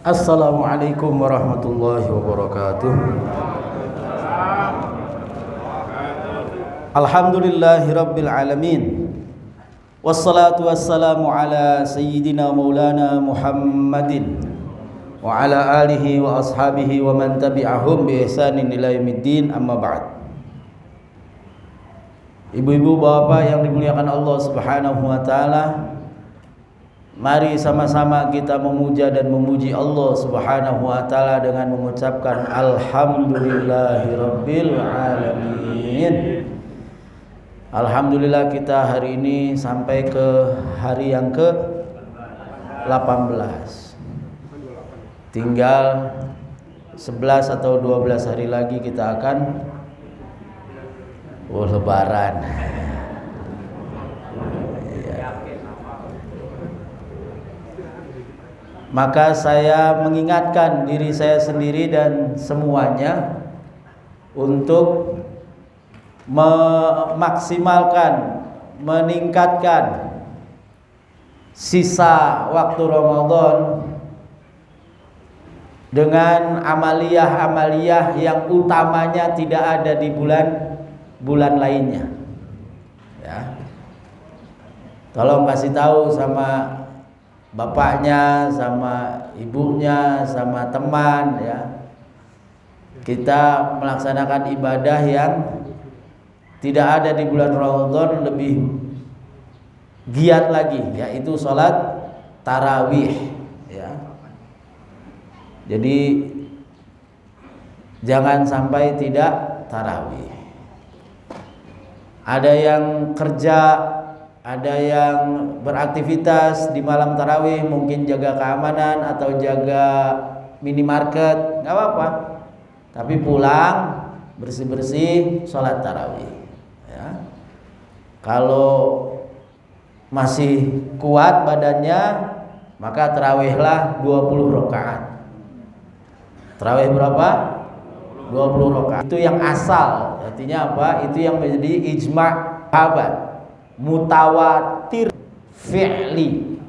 Assalamualaikum warahmatullahi wabarakatuh. Alhamdulillahi rabbil alamin. Wassalatu wassalamu ala sayyidina maulana Muhammadin wa ala alihi wa ashabihi wa man tabi'ahum bi ihsanin ila yaumiddin, amma ba'd. Ibu-ibu, bapak yang dimuliakan Allah Subhanahu wa taala, mari sama-sama kita memuja dan memuji Allah Subhanahu wa taala dengan mengucapkan alhamdulillahirabbil alamin. Alhamdulillah kita hari ini sampai ke hari yang ke-18. Tinggal 11 atau 12 hari lagi kita akan lebaran. Maka saya mengingatkan diri saya sendiri dan semuanya untuk memaksimalkan, meningkatkan sisa waktu Ramadan dengan amaliyah-amaliyah yang utamanya tidak ada di bulan lainnya. Ya. Tolong kasih tahu sama bapaknya, sama ibunya, sama teman, ya. Kita melaksanakan ibadah yang tidak ada di bulan Ramadan lebih giat lagi, yaitu sholat tarawih, ya. Jadi jangan sampai tidak tarawih. Ada yang kerja, ada yang beraktivitas di malam tarawih, mungkin jaga keamanan atau jaga minimarket, nggak apa-apa. Tapi pulang bersih-bersih, sholat tarawih. Ya. Kalau masih kuat badannya, maka tarawihlah 20 rakaat. Tarawih berapa? 20 rakaat. Itu yang asal. Artinya apa? Itu yang menjadi ijma' sahabat. Mutawatir fi'li,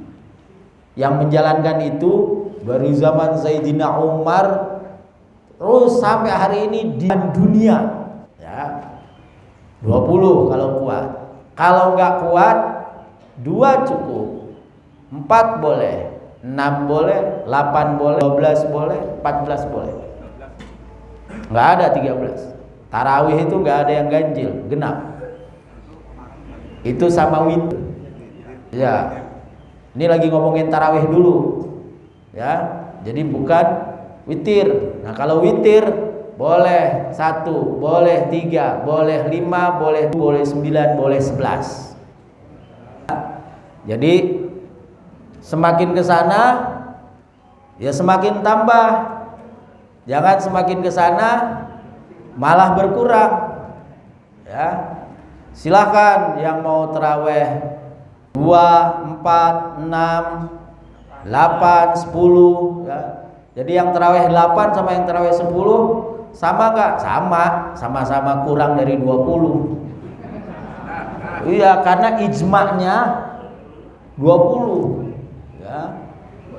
yang menjalankan itu dari zaman Sayyidina Umar terus sampai hari ini di dunia, ya. 20 kalau kuat. Kalau enggak kuat, 2 cukup, 4 boleh, 6 boleh, 8 boleh, 12 boleh, 14 boleh. Enggak ada 13. Tarawih itu enggak ada yang ganjil, genap. Itu sama witir. Ya. Ini lagi ngomongin tarawih dulu. Ya. Jadi bukan witir. Nah, kalau witir boleh 1, boleh 3, boleh 5, boleh 9, boleh 11. Jadi semakin ke sana ya semakin tambah. Jangan semakin ke sana malah berkurang. Ya. Silakan yang mau taraweh 2, 4, 6, 8, 10, ya. Jadi yang taraweh 8 sama yang taraweh 10 sama enggak? Sama-sama kurang dari 20. Iya, karena ijma'nya 20. Ya.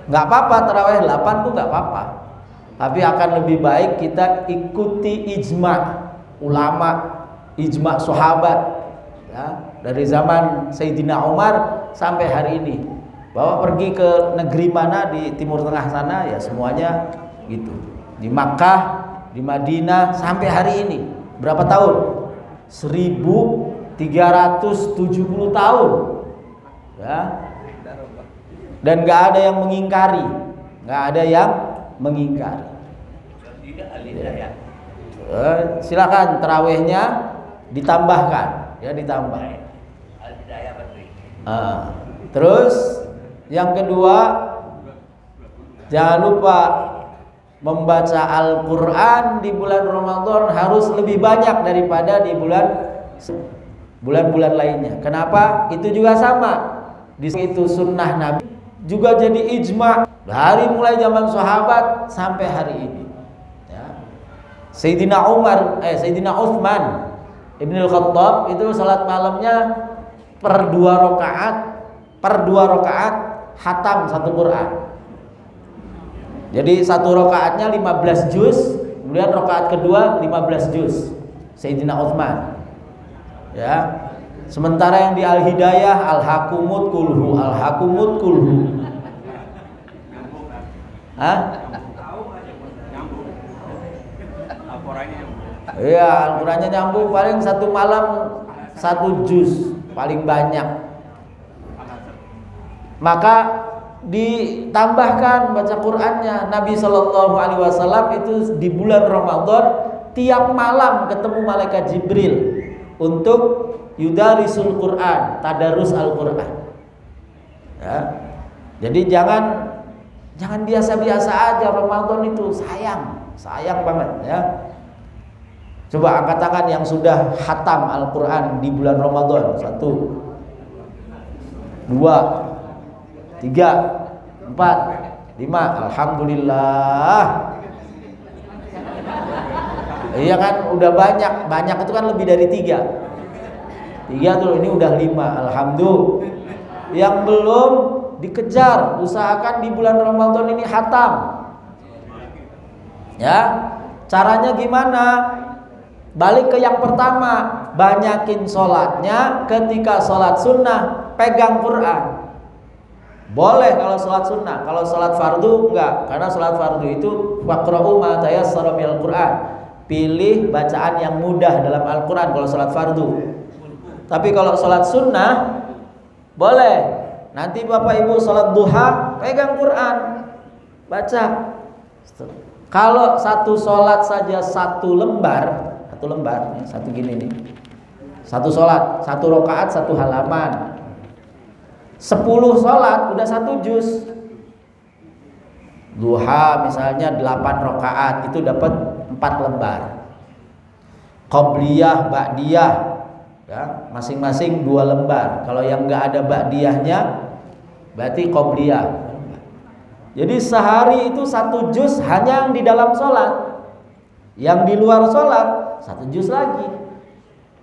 Enggak apa-apa taraweh 8 tuh enggak apa-apa. Tapi akan lebih baik kita ikuti ijma' ulama, ijma' sahabat. Ya, dari zaman Sayyidina Umar sampai hari ini, bahwa pergi ke negeri mana di Timur Tengah sana ya semuanya gitu. Di Makkah, di Madinah sampai hari ini berapa tahun? 1370 tahun. Ya. Dan nggak ada yang mengingkari, Ya. Silakan tarawihnya ditambahkan. Ya, ditambah. Terus yang kedua, jangan lupa membaca Al-Quran di bulan Ramadan harus lebih banyak daripada di bulan-bulan lainnya. Kenapa? Itu juga sama. Itu sunnah Nabi, juga jadi ijma' dari mulai zaman sahabat sampai hari ini. Ya. Sayyidina Utsman Ibnul Khattab itu salat malamnya per 2 rakaat hatam 1 Quran. Jadi satu rakaatnya 15 juz, kemudian rakaat kedua 15 juz. Sayyidina Utsman. Ya. Sementara yang di Al-Hidayah al-hakumut kulhu, al-hakumut kulhu. Hah? Iya, Al-Qur'annya nyambung, paling satu malam 1 juz paling banyak. Maka ditambahkan baca Qur'annya. Nabi Shallallahu Alaihi Wasallam itu di bulan Ramadan tiap malam ketemu malaikat Jibril untuk yudarisul Qur'an, tadarus Al-Qur'an. Ya. Jadi jangan biasa-biasa aja Ramadan itu, sayang banget ya. Coba angkat tangan yang sudah khatam Al-Qur'an di bulan Ramadan. 1, 2, 3, 4, 5. Alhamdulillah. Iya kan, udah banyak itu kan lebih dari 3 tuh, ini udah 5. Alhamdulillah. Yang belum dikejar, usahakan di bulan Ramadan ini khatam. Ya, caranya gimana? Balik ke yang pertama, banyakin sholatnya. Ketika sholat sunnah pegang Quran. Boleh kalau sholat sunnah, kalau sholat fardu enggak, karena sholat fardu itu faqra'u ma tayassara minal Qur'an. Pilih bacaan yang mudah dalam Al-Quran kalau sholat fardu. Tapi kalau sholat sunnah boleh. Nanti bapak ibu sholat duha pegang Quran, baca. Kalau satu sholat saja 1 lembar, satu gini nih, satu sholat, 1 rakaat 1 halaman. 10 sholat udah 1 juz. Duha misalnya 8 rakaat itu dapat 4 lembar. Qobliyah, ba'diyah ya, masing-masing 2 lembar. Kalau yang enggak ada ba'diyahnya berarti qobliyah. Jadi sehari itu 1 juz hanya yang di dalam sholat. Yang di luar sholat 1 juz lagi.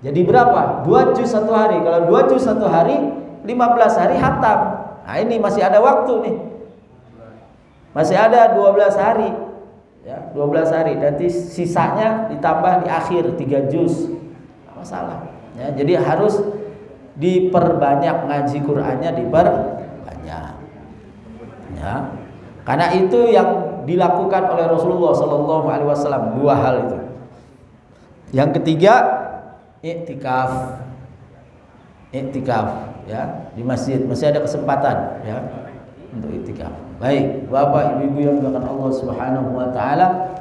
Jadi berapa? 2 juz 1 hari. Kalau 2 juz 1 hari 15 hari khatam. Nah ini masih ada waktu nih. Masih ada 12 hari. Ya, 12 hari. Nanti sisanya ditambah di akhir 3 juz. Tidak masalah. Ya, jadi harus diperbanyak ngaji Qur'annya, diperbanyak. Ya. Karena itu yang dilakukan oleh Rasulullah Sallallahu Alaihi Wasallam, 2 hal itu. Yang ketiga, iktikaf ya, di masjid masih ada kesempatan ya untuk iktikaf. Baik, Bapak Ibu yang dimuliakan Allah Subhanahu wa taala,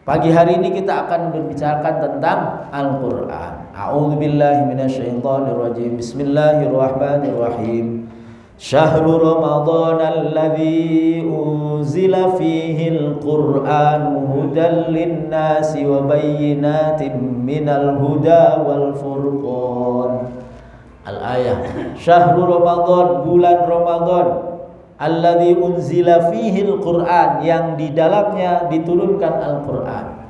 pagi hari ini kita akan berbicarakan tentang Al-Qur'an. A'udzubillahi minasyaitonir rajim. Bismillahirrahmanirrahim. Syahrul Ramadan alladzi unzila fihil Qur'anu hudan lin-nasi wa bayyinatin minal huda wal furqan. Al-ayah. Syahrul Ramadan, bulan Ramadan, alladzi unzila fihil Qur'an, yang di dalamnya diturunkan Al-Qur'an.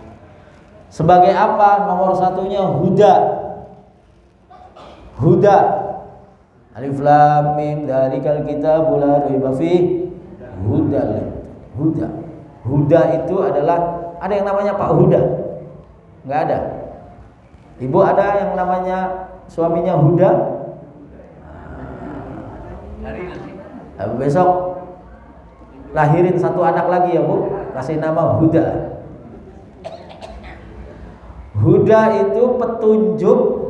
Sebagai apa? Nomor satunya huda. Alif lam mim dzalikal kitabul la raiba fihi huda itu adalah, ada yang namanya Pak Huda? Enggak ada. Ibu ada yang namanya suaminya Huda? Besok lahirin 1 anak lagi ya Bu, kasih nama Huda. Huda itu petunjuk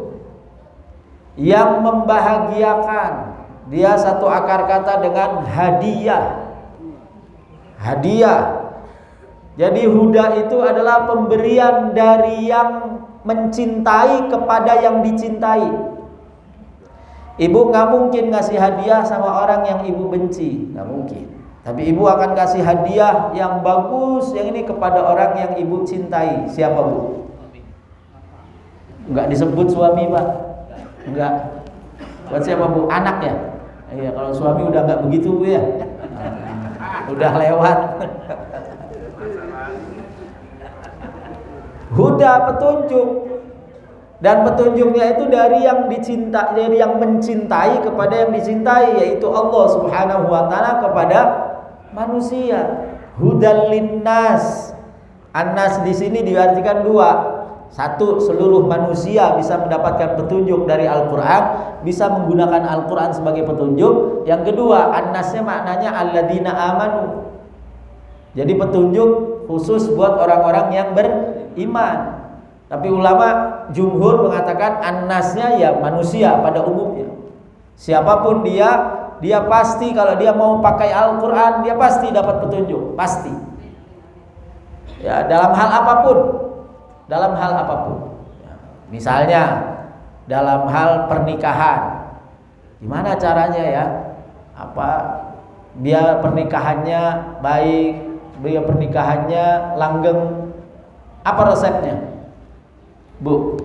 yang membahagiakan. Dia satu akar kata dengan hadiah. Jadi huda itu adalah pemberian dari yang mencintai kepada yang dicintai. Ibu nggak mungkin ngasih hadiah sama orang yang ibu benci, nggak mungkin. Tapi ibu akan kasih hadiah yang bagus, yang ini kepada orang yang ibu cintai. Siapa Bu? Nggak disebut suami Pak? Nggak. Buat siapa Bu? Anak ya? Iya, kalau suami udah nggak begitu Bu ya. Udah lewat. Huda, petunjuk. Dan petunjuknya itu dari yang dicintai, dari yang mencintai kepada yang dicintai, yaitu Allah Subhanahu wa taala kepada manusia. hudal linnas. An-nas di sini diartikan dua. Satu, seluruh manusia bisa mendapatkan petunjuk dari Al-Qur'an, bisa menggunakan Al-Qur'an sebagai petunjuk. Yang kedua, an-nasnya maknanya alladzina amanu. Jadi petunjuk khusus buat orang-orang yang beriman. Tapi ulama jumhur mengatakan an-nasnya ya manusia pada umumnya. Siapapun dia pasti kalau dia mau pakai Al-Qur'an, dia pasti dapat petunjuk, pasti. Ya, dalam hal apapun. Dalam hal apapun. Misalnya dalam hal pernikahan. Gimana caranya ya? Apa biar pernikahannya baik, biar pernikahannya langgeng? Apa resepnya? Bu,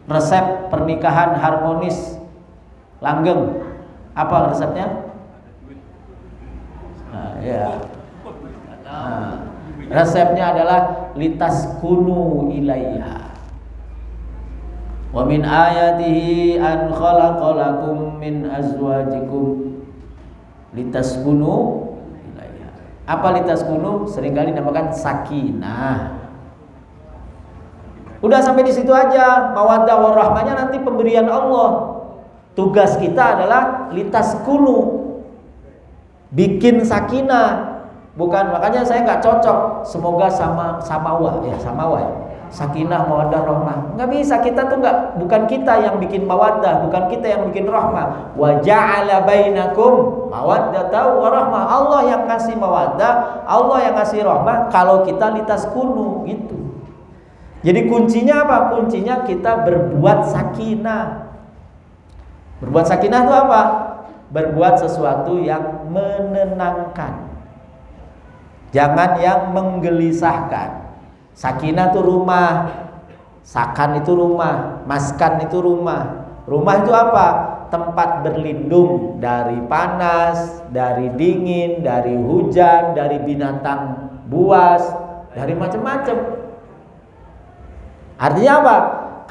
resep pernikahan harmonis langgeng, apa resepnya? Nah, ya. Nah, resepnya adalah litaskunu ilaiha. Wa min ayatihi an khalaqalakum min azwajikum litaskunu ilaiha. Apa litaskunu? Seringkali dinamakan sakinah. Udah sampai di situ aja. Mawaddah warahmahnya nanti pemberian Allah. Tugas kita adalah litaskunu, bikin sakinah. Bukan, makanya saya nggak cocok. Semoga samawa ya. Sakinah, mawaddah, rahmah. Nggak bisa, kita tuh bukan kita yang bikin mawaddah, bukan kita yang bikin rahmah. Wa ja'ala bainakum mawaddatan wa rahmah. Allah yang kasih mawaddah, Allah yang kasih rahmah. Kalau kita litaskunu gitu. Jadi kuncinya apa? Kuncinya kita berbuat sakinah. Berbuat sakinah itu apa? Berbuat sesuatu yang menenangkan. Jangan yang menggelisahkan. Sakinah itu rumah, sakan itu rumah, maskan itu rumah. Rumah itu apa? Tempat berlindung dari panas, dari dingin, dari hujan, dari binatang buas, dari macam-macam. Artinya apa?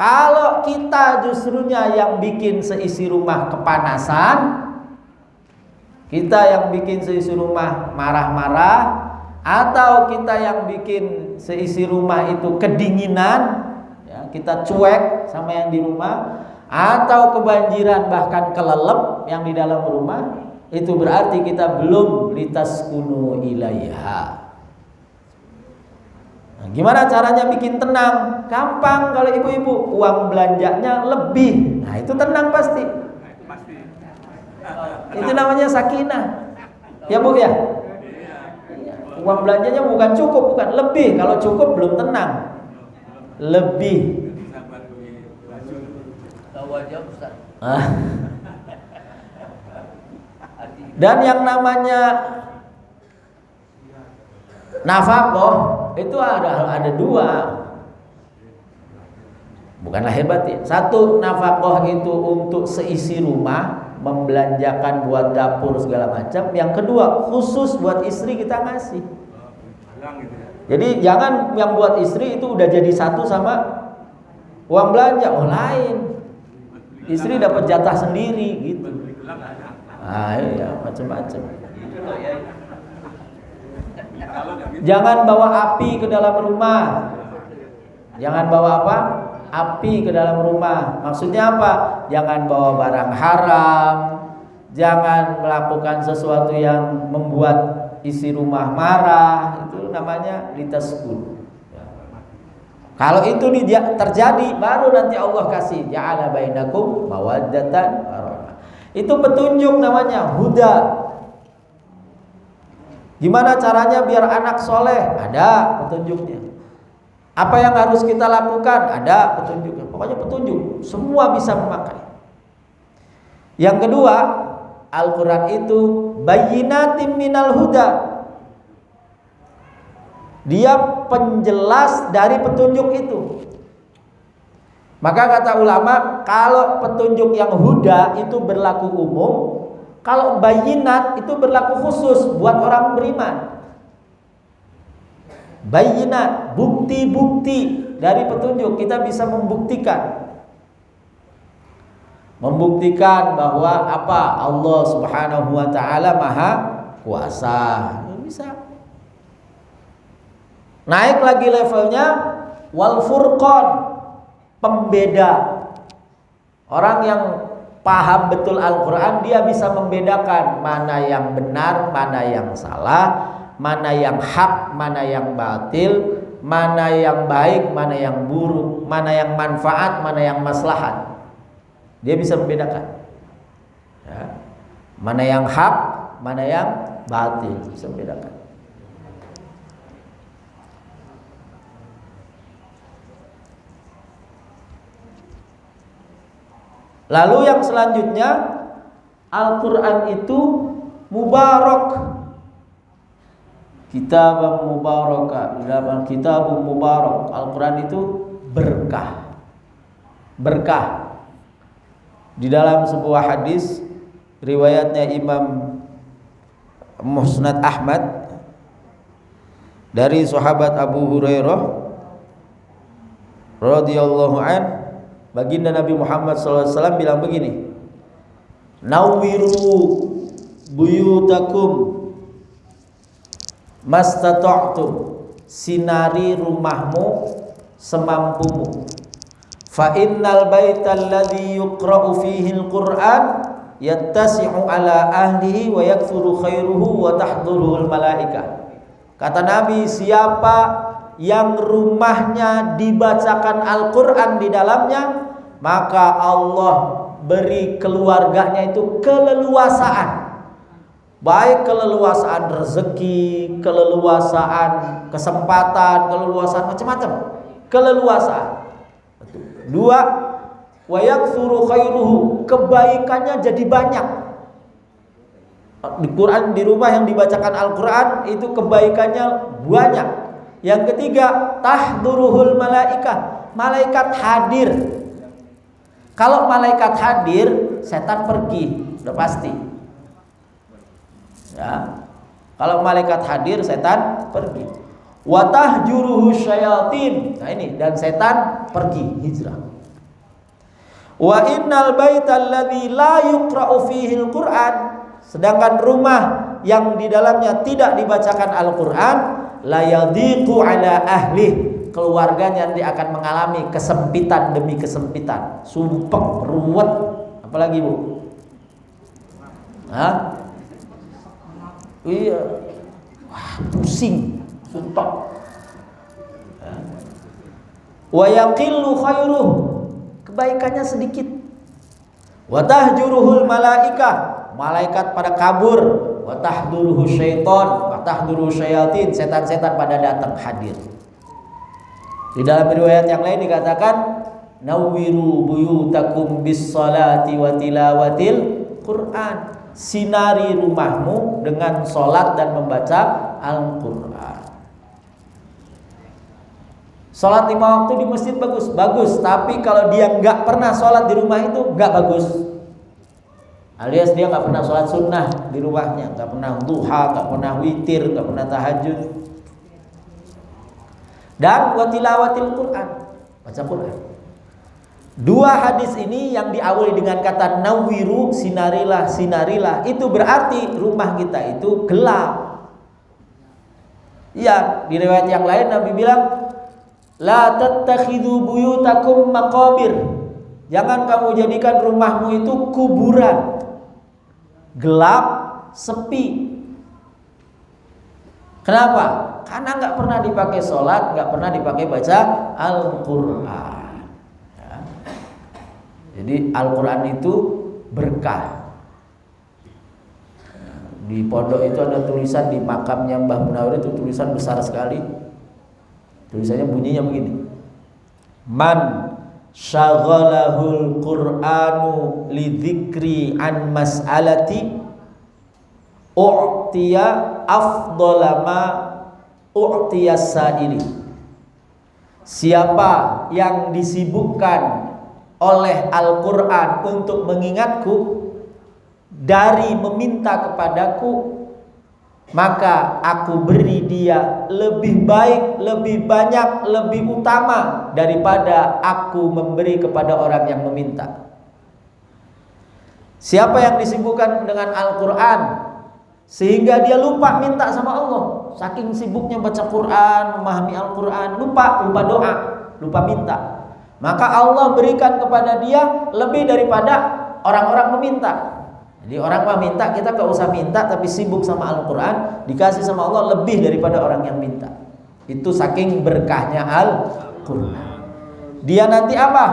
Kalau kita justrunya yang bikin seisi rumah kepanasan, kita yang bikin seisi rumah marah-marah, atau kita yang bikin seisi rumah itu kedinginan, ya, kita cuek sama yang di rumah, atau kebanjiran bahkan kelelep yang di dalam rumah, itu berarti kita belum litaskunu ilaiha. Nah, gimana caranya bikin tenang? Gampang kalau ibu-ibu, uang belanjanya lebih. Nah, itu tenang pasti. Itu namanya sakinah. Ya Bu ya? Uang belanjanya bukan cukup, bukan lebih. Kalau cukup belum tenang. Lebih. Dan yang namanya nafkah itu ada dua. Bukan lahir batin. Satu, nafkah itu untuk seisi rumah, membelanjakan buat dapur segala macam. Yang kedua, khusus buat istri kita ngasih. Jadi jangan yang buat istri itu udah jadi satu sama uang belanja. Oh lain, istri dapat jatah sendiri gitu. Ah iya, macam-macam. Jangan bawa api ke dalam rumah. Jangan bawa apa? Api ke dalam rumah. Maksudnya apa? Jangan bawa barang haram. Jangan melakukan sesuatu yang membuat isi rumah marah. Itu namanya litaskun. Kalau itu terjadi, baru nanti Allah kasih ja'ala bainakum mawaddatan warahmah. Itu petunjuk namanya, huda. Gimana caranya biar anak soleh? Ada petunjuknya. Apa yang harus kita lakukan? Ada petunjuknya. Pokoknya petunjuk, semua bisa memakai. Yang kedua, Al-Quran itu bayyinatim minal huda. Dia penjelas dari petunjuk itu. Maka kata ulama, kalau petunjuk yang huda itu berlaku umum, kalau bayyinat itu berlaku khusus buat orang beriman. Bayyinat, bukti-bukti dari petunjuk, kita bisa membuktikan. Membuktikan bahwa apa? Allah Subhanahu wa taala Maha Kuasa. Bisa. Naik lagi levelnya wal furqan, pembeda. Orang yang paham betul Al-Quran, dia bisa membedakan mana yang benar, mana yang salah, mana yang hak, mana yang batil, mana yang baik, mana yang buruk, mana yang manfaat, mana yang maslahat. Dia bisa membedakan ya. Mana yang hak, mana yang batil, bisa membedakan. Lalu yang selanjutnya, Al-Quran itu mubarak, kitab mubarakah, kitab mubarak. Al-Quran itu berkah. Berkah. Di dalam sebuah hadis riwayatnya Imam Musnad Ahmad dari sahabat Abu Hurairah radhiyallahu an, baginda Nabi Muhammad SAW bilang begini, nawwiru buyutakum mastata'tum, sinari rumahmu semampumu. Fa innal baital ladzi yuqra'u fihi al-Qur'an yattasi'u ala ahlihi wa yakthuru khairuhu wa tahdhuruhu al-malaikah. Kata Nabi, siapa yang rumahnya dibacakan Al-Quran di dalamnya, maka Allah beri keluarganya itu keleluasaan, baik keleluasaan rezeki, keleluasaan kesempatan, keleluasaan macam-macam, keleluasaan. Dua, wa yaktsuru khairuhu, kebaikannya jadi banyak. Di Quran, di rumah yang dibacakan Al-Quran itu kebaikannya banyak. Yang ketiga, tahduruhul malaikah, malaikat hadir. Kalau malaikat hadir, setan pergi, udah pasti. Ya. Kalau malaikat hadir, setan pergi. Wa tahjuruhu syayatin. Nah ini, dan setan pergi, hijrah. Wa innal baital ladzi la yuqra'u fihi al-Qur'an, sedangkan rumah yang di dalamnya tidak dibacakan Al-Quran, la yadhiqu ala ahli, keluarganya nanti akan mengalami kesempitan demi kesempitan, sumpek, ruwet, apalagi Bu? Hah? Iya, wah, pusing, sumpek. Wa yaqillu khairuh, kebaikannya sedikit. Wa tahjuruhul malaikah, malaikat pada kabur. Wa tahduruhu syaitan, wa tahduruhu syayatin, setan-setan pada datang hadir. Di dalam riwayat yang lain dikatakan, nawwiru buyutakum bis salati wa tilawatil Quran, sinari rumahmu dengan salat dan membaca Al-Quran. Salat 5 waktu di masjid bagus, tapi kalau dia nggak pernah salat di rumah itu nggak bagus. Alias dia nggak pernah sholat sunnah di rumahnya, nggak pernah duha, nggak pernah witir, nggak pernah tahajud. Dan watilawatil Quran, baca Quran. Dua hadis ini yang diawali dengan kata nawwiru, sinarilah, sinarilah, itu berarti rumah kita itu gelap. Ya, di riwayat yang lain Nabi bilang, la tattakhidhu buyutakum maqabir, jangan kamu jadikan rumahmu itu kuburan. Gelap, sepi. Kenapa? Karena nggak pernah dipakai sholat, nggak pernah dipakai baca Al-Quran. Ya. Jadi Al-Quran itu berkah. Di pondok itu ada tulisan di makamnya Mbah Munawir, itu tulisan besar sekali. Tulisannya bunyinya begini: Man syaghalahul Qur'anu lidzikri an mas'alati u'tiya afdhala ma u'tiyas sa'ili. Siapa yang disibukkan oleh Al-Quran untuk mengingatku dari meminta kepadaku, maka aku beri dia lebih baik, lebih banyak, lebih utama daripada aku memberi kepada orang yang meminta. Siapa yang disibukkan dengan Al-Quran sehingga dia lupa minta sama Allah. Saking sibuknya baca Quran, memahami Al-Quran, lupa doa, lupa minta. Maka Allah berikan kepada dia lebih daripada orang-orang meminta. Jadi orang meminta, kita gak usah minta, tapi sibuk sama Al-Quran, dikasih sama Allah lebih daripada orang yang minta. Itu saking berkahnya Al-Quran. Dia nanti apa?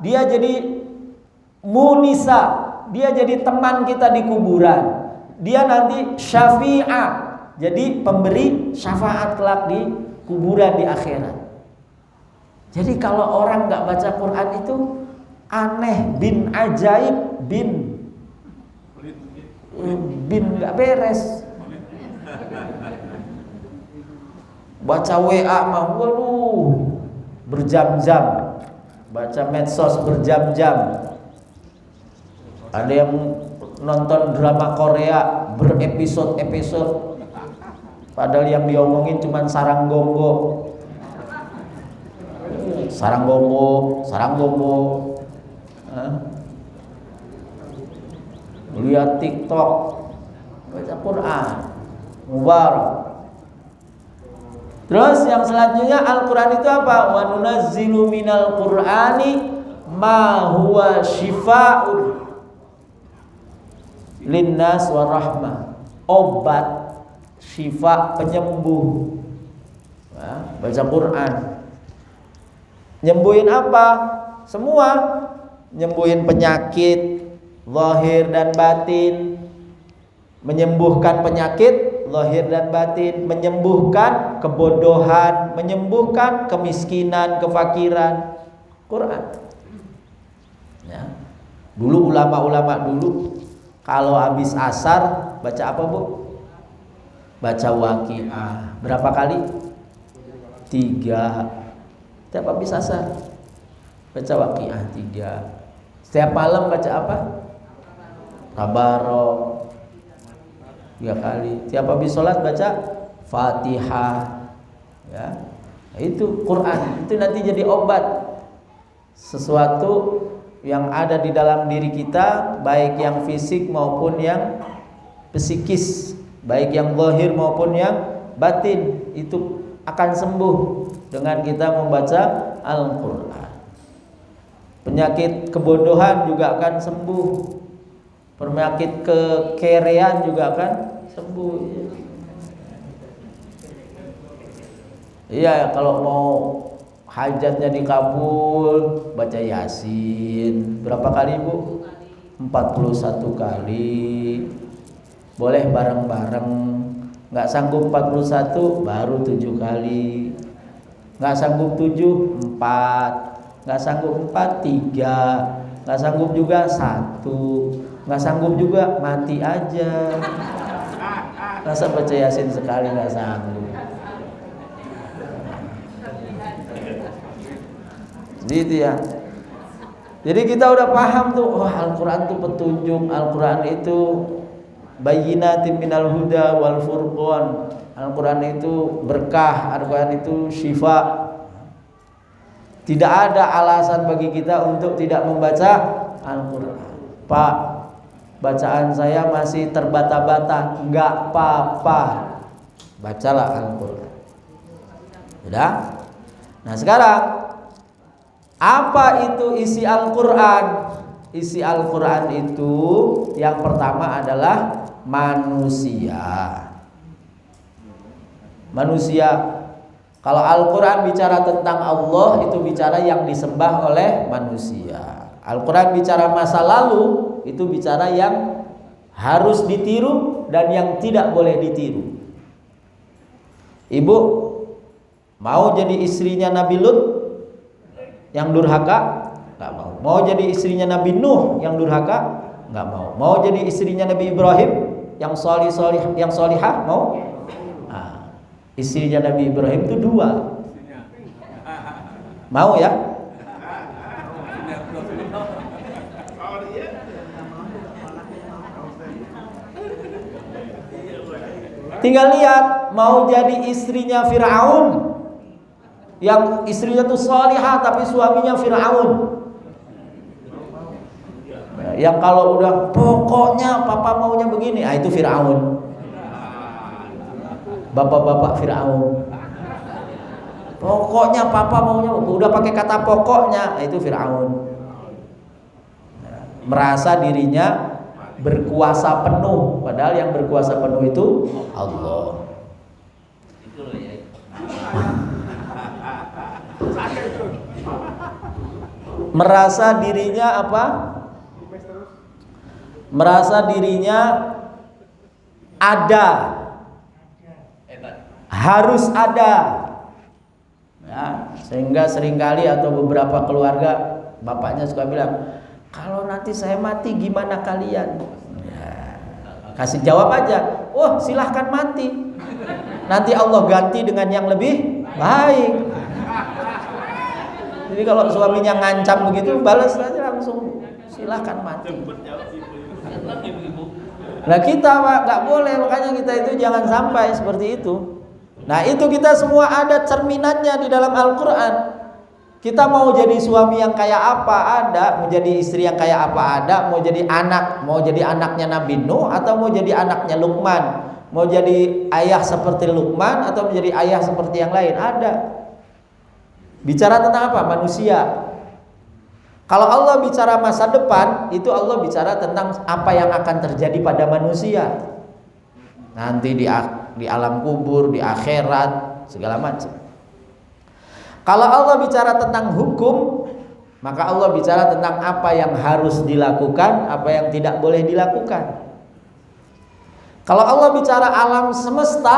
Dia jadi munisa, dia jadi teman kita di kuburan. Dia nanti syafi'ah, jadi pemberi syafaat kelak di kuburan di akhirat. Jadi kalau orang gak baca Quran itu aneh, bin ajaib, bin gak beres. Baca WA mah waduh berjam-jam, baca medsos berjam-jam. Ada yang nonton drama Korea berepisode-episode, padahal yang diomongin cuma sarang gonggo. Lihat TikTok, baca Quran, mubarak. Terus yang selanjutnya Al-Quran itu apa? Wa nunazzilu minal Qur'ani ma huwa shifaa'un linnas wa rahmah. Obat, syifa, penyembuh. Baca Quran. Nyembuhin apa? Semua. Nyembuhin penyakit zahir dan batin, menyembuhkan penyakit zahir dan batin, menyembuhkan kebodohan, menyembuhkan kemiskinan, kefakiran. Quran. Ya. Dulu ulama-ulama dulu kalau habis asar baca apa, Bu? Baca Waqiah. Berapa kali? 3. Setiap habis asar baca Waqiah 3. Setiap malam baca apa? Tabarok 3 kali. Tiap habis sholat baca Fatihah. Ya, itu Quran. Itu nanti jadi obat. Sesuatu yang ada di dalam diri kita, baik yang fisik maupun yang psikis, baik yang zahir maupun yang batin, itu akan sembuh dengan kita membaca Al-Quran. Penyakit kebodohan juga akan sembuh. Penyakit kekerean juga akan sembuh. Iya, kalau mau hajatnya dikabul, baca Yasin. Berapa kali, Bu? 41 kali. Boleh bareng-bareng. Nggak sanggup 41, baru 7 kali. Nggak sanggup 7, 4. Nggak sanggup 4, 3. Nggak sanggup juga 1. Nggak sanggup juga mati aja. Masa baca Yasin sekali nggak sanggup. Gitu ya. Jadi kita udah paham tuh, Al-Quran itu petunjuk, Al-Quran itu bayyinatin minal huda wal furqan. Al-Quran itu berkah, Al-Quran itu syifa. Tidak ada alasan bagi kita untuk tidak membaca Al-Quran. Pak, bacaan saya masih terbata-bata. Enggak apa-apa, bacalah Al-Quran. Sudah? Nah sekarang, apa itu isi Al-Quran? Isi Al-Quran itu yang pertama adalah manusia. Manusia. Kalau Al-Quran bicara tentang Allah, itu bicara yang disembah oleh manusia. Al-Quran bicara masa lalu, itu bicara yang harus ditiru dan yang tidak boleh ditiru. Ibu mau jadi istrinya Nabi Lut yang durhaka? Nggak mau. Mau jadi istrinya Nabi Nuh yang durhaka? Nggak mau. Mau jadi istrinya Nabi Ibrahim yang solihah? Mau? Istrinya Nabi Ibrahim itu 2. Mau ya? Tinggal lihat, mau jadi istrinya Fir'aun yang istrinya tuh solihah tapi suaminya Fir'aun, yang kalau udah pokoknya papa maunya begini, itu Fir'aun. bapak-bapak Fir'aun. Pokoknya papa maunya, udah pakai kata pokoknya, itu Fir'aun. Merasa dirinya berkuasa penuh, padahal yang berkuasa penuh itu Allah. Merasa dirinya apa? Merasa dirinya ada, harus ada, ya, sehingga seringkali atau beberapa keluarga bapaknya suka bilang, kalau nanti saya mati gimana kalian? Ya, kasih jawab aja, oh silahkan mati, nanti Allah ganti dengan yang lebih baik. Jadi kalau suaminya ngancam begitu, balas aja langsung, silahkan mati. Nah kita Pak, nggak boleh, makanya kita itu jangan sampai seperti itu. Nah itu kita semua ada cerminannya di dalam Al-Quran. Kita mau jadi suami yang kayak apa ada, mau jadi istri yang kayak apa ada, mau jadi anak, mau jadi anaknya Nabi Nuh atau mau jadi anaknya Luqman, mau jadi ayah seperti Luqman atau menjadi ayah seperti yang lain, ada. Bicara tentang apa? Manusia. Kalau Allah bicara masa depan, itu Allah bicara tentang apa yang akan terjadi pada manusia nanti di alam kubur, di akhirat, segala macam. Kalau Allah bicara tentang hukum, maka Allah bicara tentang apa yang harus dilakukan, apa yang tidak boleh dilakukan. Kalau Allah bicara alam semesta,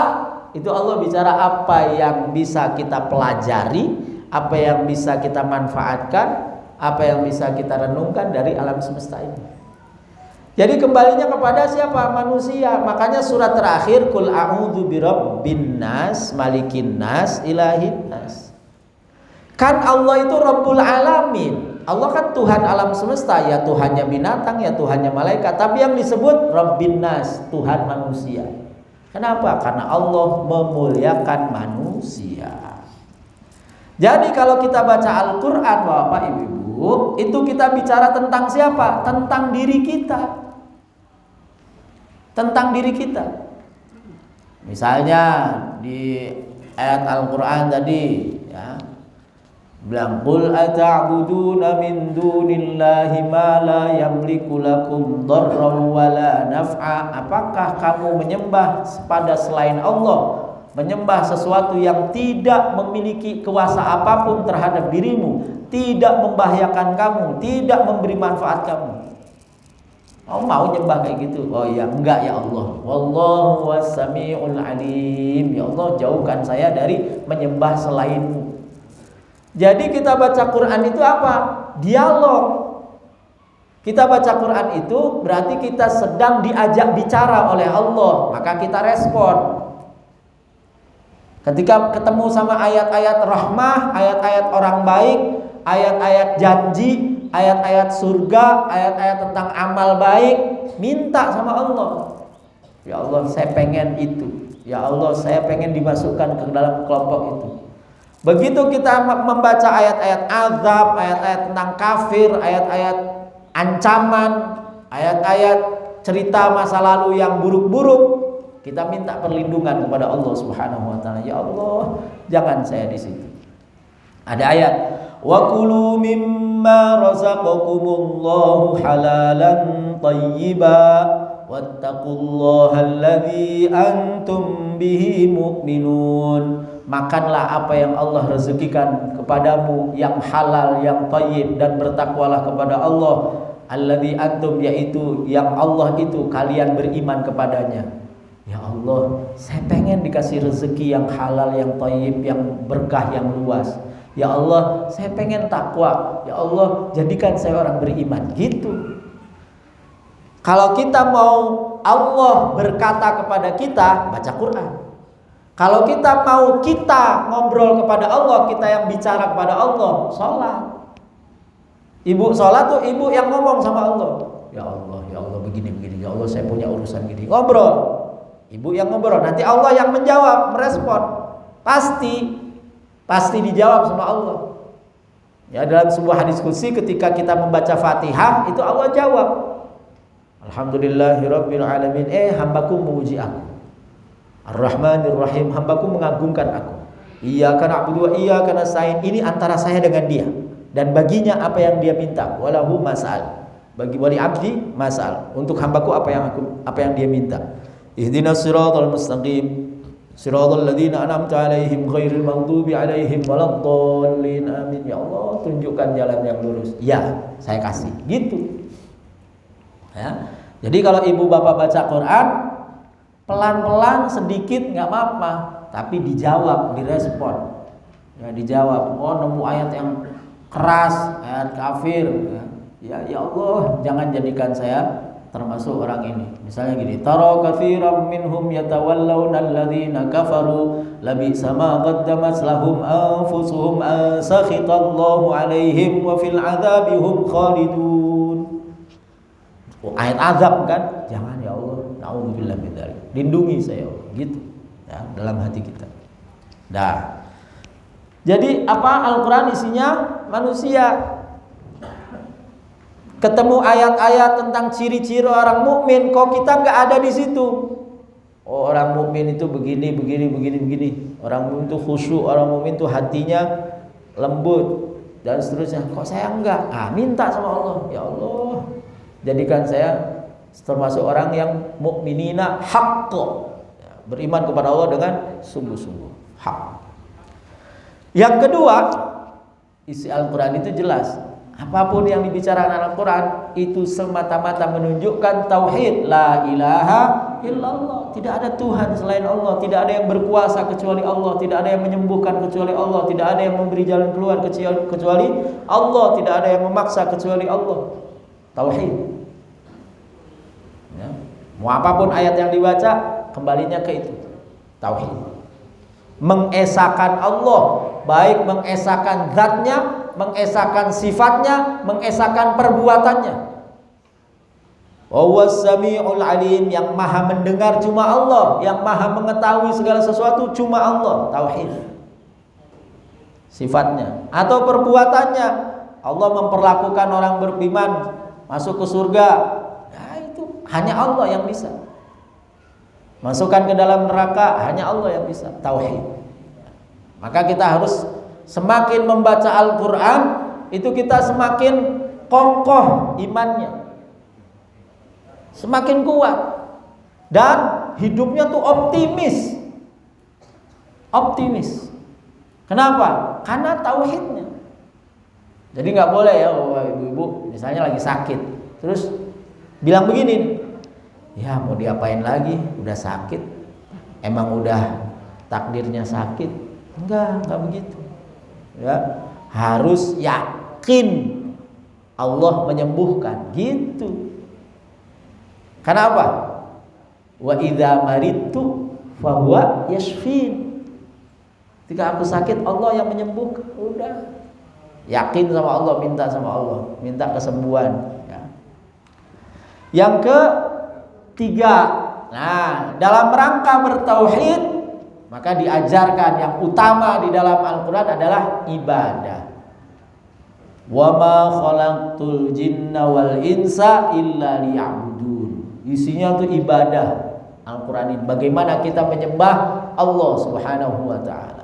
itu Allah bicara apa yang bisa kita pelajari, apa yang bisa kita manfaatkan, apa yang bisa kita renungkan dari alam semesta ini. Jadi kembalinya kepada siapa? Manusia. Makanya surat terakhir, Qul a'udzu birabbin nas, malikin nas, ilahin nas. Kan Allah itu Rabbul Alamin. Allah kan Tuhan alam semesta, ya Tuhannya binatang, ya Tuhannya malaikat. Tapi yang disebut Rabbin nas, Tuhan manusia. Kenapa? Karena Allah memuliakan manusia. Jadi kalau kita baca Al-Quran, Bapak Ibu, itu kita bicara tentang siapa? Tentang diri kita. Tentang diri kita. Misalnya di ayat Al-Quran tadi, ya, bilang qul ata'buduna min dunillahi ma la yamliku lakum dharran wala naf'a. Apakah kamu menyembah pada selain Allah, menyembah sesuatu yang tidak memiliki kuasa apapun terhadap dirimu, tidak membahayakan kamu, tidak memberi manfaat kamu? Oh, mau nyembah kayak gitu? Oh ya, enggak ya Allah. Wallahu was-sami'ul alim. Ya Allah, jauhkan saya dari menyembah selainmu. Jadi kita baca Quran itu apa? Dialog. Kita baca Quran itu berarti kita sedang diajak bicara oleh Allah, maka kita respon. Ketika ketemu sama ayat-ayat rahmah, ayat-ayat orang baik, ayat-ayat janji, ayat-ayat surga, ayat-ayat tentang amal baik, minta sama Allah. Ya Allah, saya pengen itu. Ya Allah, saya pengen dimasukkan ke dalam kelompok itu. Begitu kita membaca ayat-ayat azab, ayat-ayat tentang kafir, ayat-ayat ancaman, ayat-ayat cerita masa lalu yang buruk-buruk, kita minta perlindungan kepada Allah Subhanahu wa taala. Ya Allah, jangan saya di situ. Ada ayat, wa kulu mimma razaqakumullahu halalan thayyiba wattaqullaha alladzi antum bihi mu'minun. Makanlah apa yang Allah rezekikan kepadamu yang halal, yang thayyib, dan bertakwalah kepada Allah alladzi antum, yaitu yang Allah itu kalian beriman kepadanya. Ya Allah, saya pengen dikasih rezeki yang halal, yang thayyib, yang berkah, yang luas. Ya Allah, saya pengen takwa. Ya Allah, jadikan saya orang beriman. Gitu. Kalau kita mau Allah berkata kepada kita, baca Quran. Kalau kita mau kita ngobrol kepada Allah, kita yang bicara kepada Allah, sholat. Ibu sholat tuh ibu yang ngomong sama Allah. Ya Allah begini. Ya Allah, saya punya urusan gini. Ngobrol. Ibu yang ngobrol, nanti Allah yang menjawab, merespon. Pasti dijawab sama Allah. Ya, dalam sebuah hadis qudsi ketika kita membaca Fatihah, itu Allah jawab. Alhamdulillahirabbil alamin. Hambaku memuji aku. Ar-Rahmanir Rahim, hambaku mengagungkan aku. Iyyaka na'budu wa iyyaka nasta'in, ini antara saya dengan dia, dan baginya apa yang dia minta. Walahu mas'al, bagi wali abdi mas'al, untuk hambaku apa yang dia minta. Ihdinas siratal mustaqim, siratal ladzina an'amta 'alaihim ghairil maghdubi 'alaihim waladdallin. Amin. Ya Allah, tunjukkan jalan yang lurus. Ya, saya kasih. Gitu. Ya. Jadi kalau ibu bapak baca Quran, pelan-pelan sedikit nggak apa-apa, tapi dijawab, direspon. Ya, dijawab. Oh, nemu ayat yang keras, ayat kafir. Ya Allah, jangan jadikan saya termasuk orang ini. Misalnya gini, tara katsiran minhum yatawallawna alladhina kafaru labisa ma qaddamat lahum anfusuhum an sakhitallahu 'alaihim wa fil 'adzabi hum khalidun. Ayat azab kan? Jangan ya Allah, naudzubillah min dzalik. Lindungi saya Allah, gitu. Ya, dalam hati kita. Dah. Jadi apa Al-Qur'an isinya manusia. Ketemu ayat-ayat tentang ciri-ciri orang mukmin, kok kita nggak ada di situ. Oh, orang mukmin itu begini. Orang mukmin itu khusyuk, orang mukmin itu hatinya lembut dan seterusnya. Kok saya enggak? Minta sama Allah, ya Allah, jadikan saya termasuk orang yang mukminina haqqo, beriman kepada Allah dengan sungguh-sungguh, hak. Yang kedua, isi Al-Quran itu jelas. Apapun yang dibicarakan Al-Quran itu semata-mata menunjukkan tauhid, la ilaha illallah. Tidak ada Tuhan selain Allah, tidak ada yang berkuasa kecuali Allah, tidak ada yang menyembuhkan kecuali Allah, tidak ada yang memberi jalan keluar kecuali Allah, tidak ada yang memaksa kecuali Allah. Tauhid. Ya. Mau apapun ayat yang dibaca, kembalinya ke itu, tauhid. Mengesahkan Allah, baik mengesahkan zatnya, mengesahkan sifatnya, mengesahkan perbuatannya. Wahuwas sami'ul alim, yang maha mendengar cuma Allah, yang maha mengetahui segala sesuatu cuma Allah. Tauhid. Sifatnya atau perbuatannya. Allah memperlakukan orang beriman masuk ke surga, ya itu hanya Allah yang bisa. Masukkan ke dalam neraka, hanya Allah yang bisa. Tauhid. Maka kita harus semakin membaca Al-Quran, itu kita semakin kokoh imannya, semakin kuat, dan hidupnya tuh optimis. Kenapa? Karena tauhidnya. Jadi nggak boleh ya, ibu-ibu misalnya lagi sakit, terus bilang begini, ya mau diapain lagi, udah sakit, emang udah takdirnya sakit. Enggak begitu. Ya, harus yakin Allah menyembuhkan, gitu. Kenapa? Wa idza maridtu fahuwa yashfin. Ketika aku sakit, Allah yang menyembuhkan. Udah. Yakin sama Allah, minta sama Allah, minta kesembuhan, ya. Yang ketiga, nah, dalam rangka bertauhid, maka diajarkan yang utama di dalam Al-Quran adalah ibadah. Wa ma khalaqtul jinna wal insa illa liya'budun. Isinya itu ibadah Al-Quran ini. Bagaimana kita menyembah Allah Subhanahu wa ta'ala.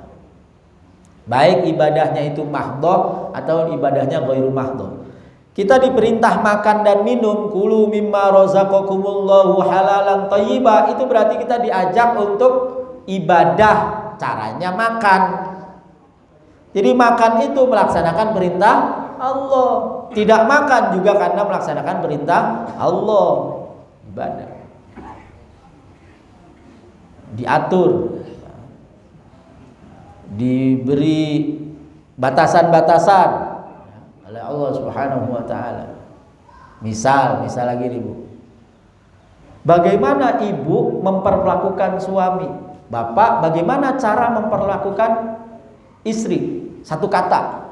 Baik ibadahnya itu mahdhah atau ibadahnya ghairu mahdhah. Kita diperintah makan dan minum, kulu mimma razaqakumullahu halalan thayyiba. Itu berarti kita diajak untuk ibadah, caranya makan. Jadi makan itu melaksanakan perintah Allah, tidak makan juga karena melaksanakan perintah Allah. Ibadah diatur, diberi batasan-batasan oleh Allah Subhanahu wa ta'ala. Misal lagi nih Bu, bagaimana ibu memperlakukan suami, bapak bagaimana cara memperlakukan istri. Satu kata.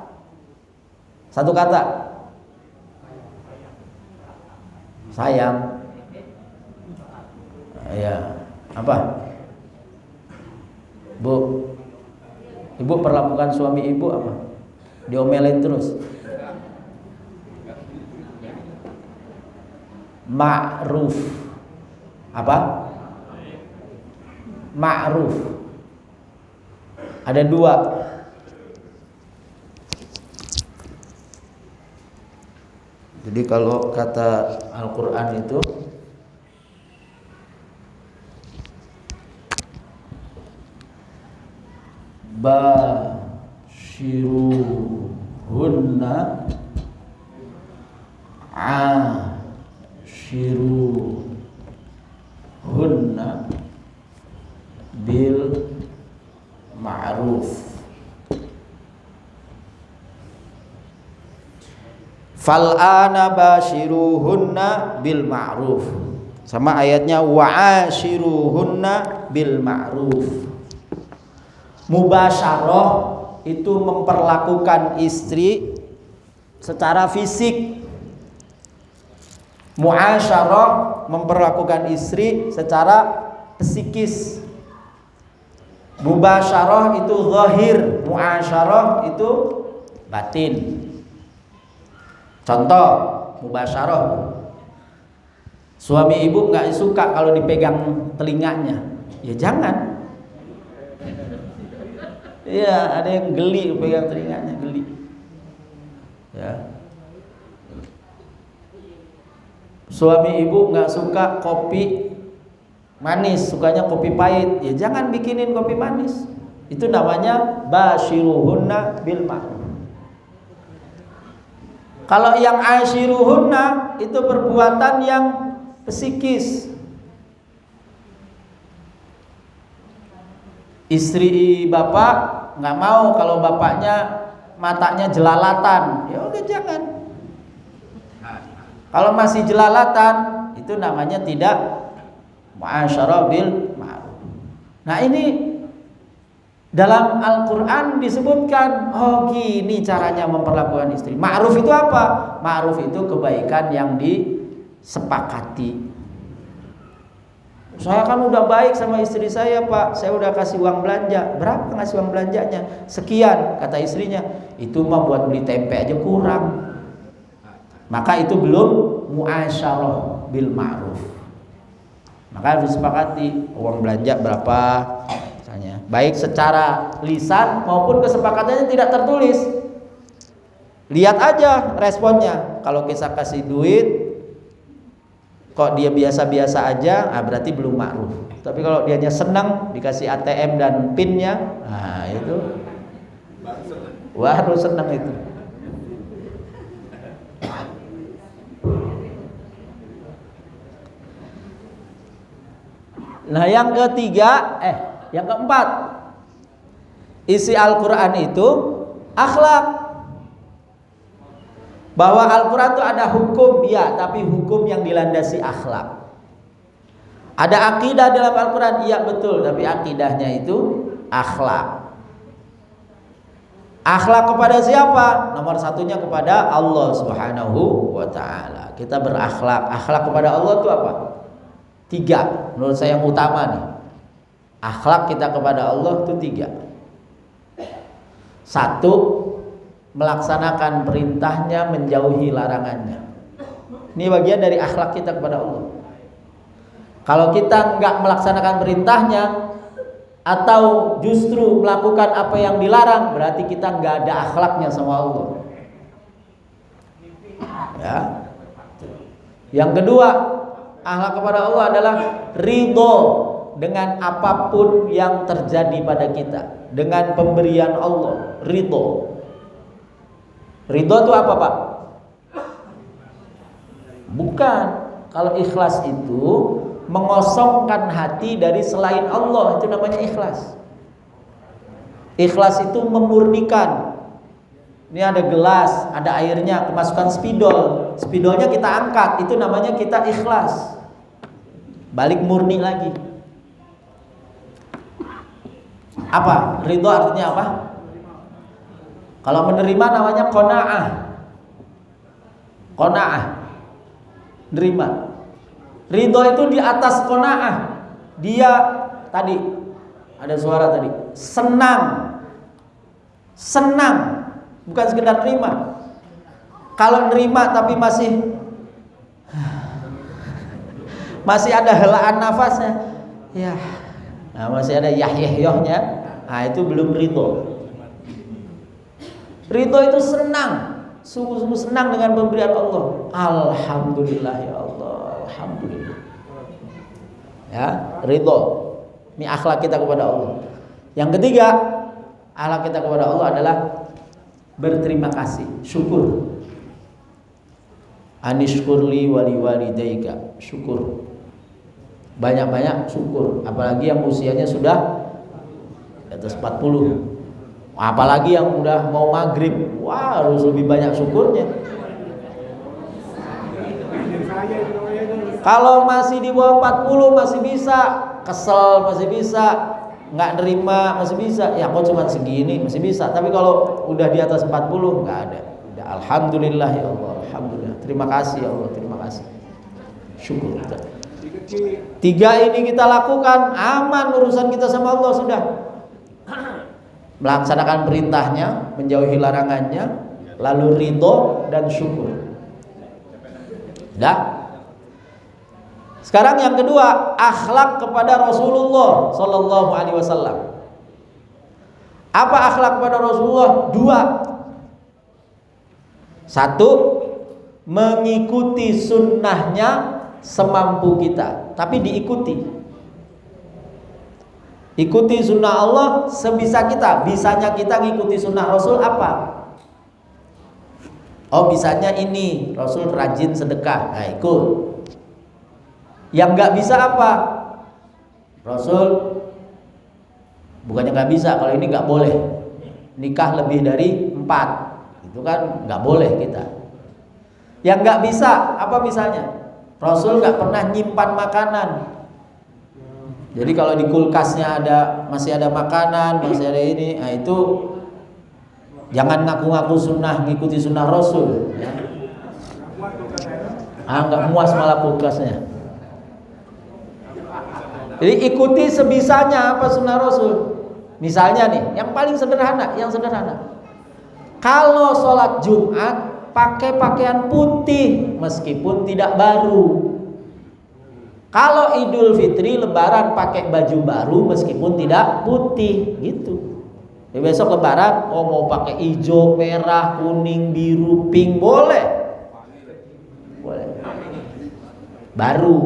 Sayang. Ya, apa? Bu, ibu perlakukan suami ibu apa? Diomelin terus. Ma'ruf. Apa? ma'ruf. Ada dua. Jadi kalau kata Al-Quran itu basyiruhunna ashiruhunna bil ma'ruf. Fal'ana basyiruhunna bil ma'ruf. Sama ayatnya wa'ashiruhunna bil ma'ruf. Mubasyarah itu memperlakukan istri secara fisik. Muasyarah memperlakukan istri secara psikis. Mubasyarah itu zahir, muasyarah itu batin. Contoh mubasyarah, suami ibu nggak suka kalau dipegang telinganya, ya jangan. Iya, ada yang geli pegang telinganya, geli. Ya. Suami ibu nggak suka kopi manis, sukanya kopi pahit, ya jangan bikinin kopi manis. Itu namanya basyiruhunna bil ma'ruf. Kalau yang ashiruhunna itu perbuatan yang psikis. Istri bapak nggak mau kalau bapaknya matanya jelalatan, ya udah jangan. Kalau masih jelalatan, itu namanya tidak muasyarah bil ma'ruf. Nah ini dalam Al-Quran disebutkan, oh gini caranya memperlakukan istri. Ma'ruf itu apa? Ma'ruf itu kebaikan yang disepakati. Saya kan udah baik sama istri saya pak, saya udah kasih uang belanja. Berapa ngasih uang belanjanya? Sekian, kata istrinya. Itu mah buat beli tempe aja kurang. Maka itu belum muasyarah bil ma'ruf. Maka harus disepakati uang belanja berapa, misalnya. Baik secara lisan maupun kesepakatannya tidak tertulis. Lihat aja responnya. Kalau kita kasih duit kok dia biasa-biasa aja, berarti belum ma'ruf. Tapi kalau dianya senang dikasih ATM dan PIN-nya, nah itu baru senang itu. Nah yang ketiga, yang keempat, isi Al-Quran itu akhlak. Bahwa Al-Quran itu ada hukum, ya, tapi hukum yang dilandasi akhlak. Ada akidah dalam Al-Quran, iya betul, tapi akidahnya itu akhlak. Akhlak kepada siapa? Nomor satunya kepada Allah Subhanahu wa ta'ala. Kita berakhlak. Akhlak kepada Allah itu apa? 3, menurut saya yang utama nih. Akhlak kita kepada Allah itu 3. 1, melaksanakan perintahnya, menjauhi larangannya. Ini bagian dari akhlak kita kepada Allah. Kalau kita nggak melaksanakan perintahnya atau justru melakukan apa yang dilarang, berarti kita nggak ada akhlaknya sama Allah. Ya. Yang kedua, akhlak kepada Allah adalah ridho dengan apapun yang terjadi pada kita, dengan pemberian Allah. Ridho. Ridho itu apa pak? Bukan. Kalau ikhlas itu mengosongkan hati dari selain Allah, itu namanya ikhlas. Ikhlas itu memurnikan. Ini ada gelas, ada airnya, kemasukan spidol. Spidolnya kita angkat, itu namanya kita ikhlas. Balik murni lagi. Apa? Ridho artinya apa? Kalau menerima namanya qanaah. Qanaah. Nerima. Ridho itu di atas qanaah. Dia tadi ada suara tadi, senang. Senang, bukan sekedar terima. Kalau nerima tapi masih ada helaan nafasnya, ya. Nah, masih ada yah-yah-yahnya. Nah, itu belum ridho. Ridho itu senang, sungguh-sungguh senang dengan pemberian Allah. Alhamdulillah ya Allah, alhamdulillah. Ya, ridho. Ini akhlak kita kepada Allah. Yang ketiga, akhlak kita kepada Allah adalah berterima kasih, syukur. Anishkurli wali walidayka, syukur. Banyak-banyak syukur, apalagi yang usianya sudah di atas 40. Apalagi yang udah mau maghrib, wah harus lebih banyak syukurnya. Kalau masih di bawah 40 masih bisa, kesel masih bisa, nggak nerima masih bisa. Ya kok cuma segini masih bisa. Tapi kalau udah di atas 40 nggak ada. Udah, alhamdulillah ya Allah, alhamdulillah. Terima kasih ya Allah, terima kasih. Syukur. Tiga ini kita lakukan, aman urusan kita sama Allah sudah. Melaksanakan perintahnya, menjauhi larangannya, lalu ridho dan syukur. Dah. Sekarang yang kedua, akhlak kepada Rasulullah Sallallahu Alaihi Wasallam. Apa akhlak kepada Rasulullah? Dua. Satu, mengikuti sunnahnya semampu kita, tapi diikuti. Ikuti sunnah Allah sebisa kita. Bisanya kita ngikuti sunnah Rasul apa? Oh, bisanya ini, Rasul rajin sedekah, nah ikut. Yang nggak bisa apa? Rasul bukannya nggak bisa, kalau ini nggak boleh nikah lebih dari 4, itu kan nggak boleh kita. Yang nggak bisa apa misalnya? Rasul nggak pernah nyimpan makanan. Jadi kalau di kulkasnya masih ada makanan, masih ada ini, nah itu jangan ngaku-ngaku sunnah, ngikuti sunnah Rasul. Ya. Nggak muas malah kulkasnya. Jadi ikuti sebisanya apa sunnah Rasul. Misalnya nih, yang paling sederhana, kalau sholat Jumat pakai pakaian putih meskipun tidak baru. Kalau Idul Fitri Lebaran pakai baju baru meskipun tidak putih gitu. Jadi besok Lebaran mau pakai hijau, merah, kuning, biru, pink boleh. Boleh. Baru.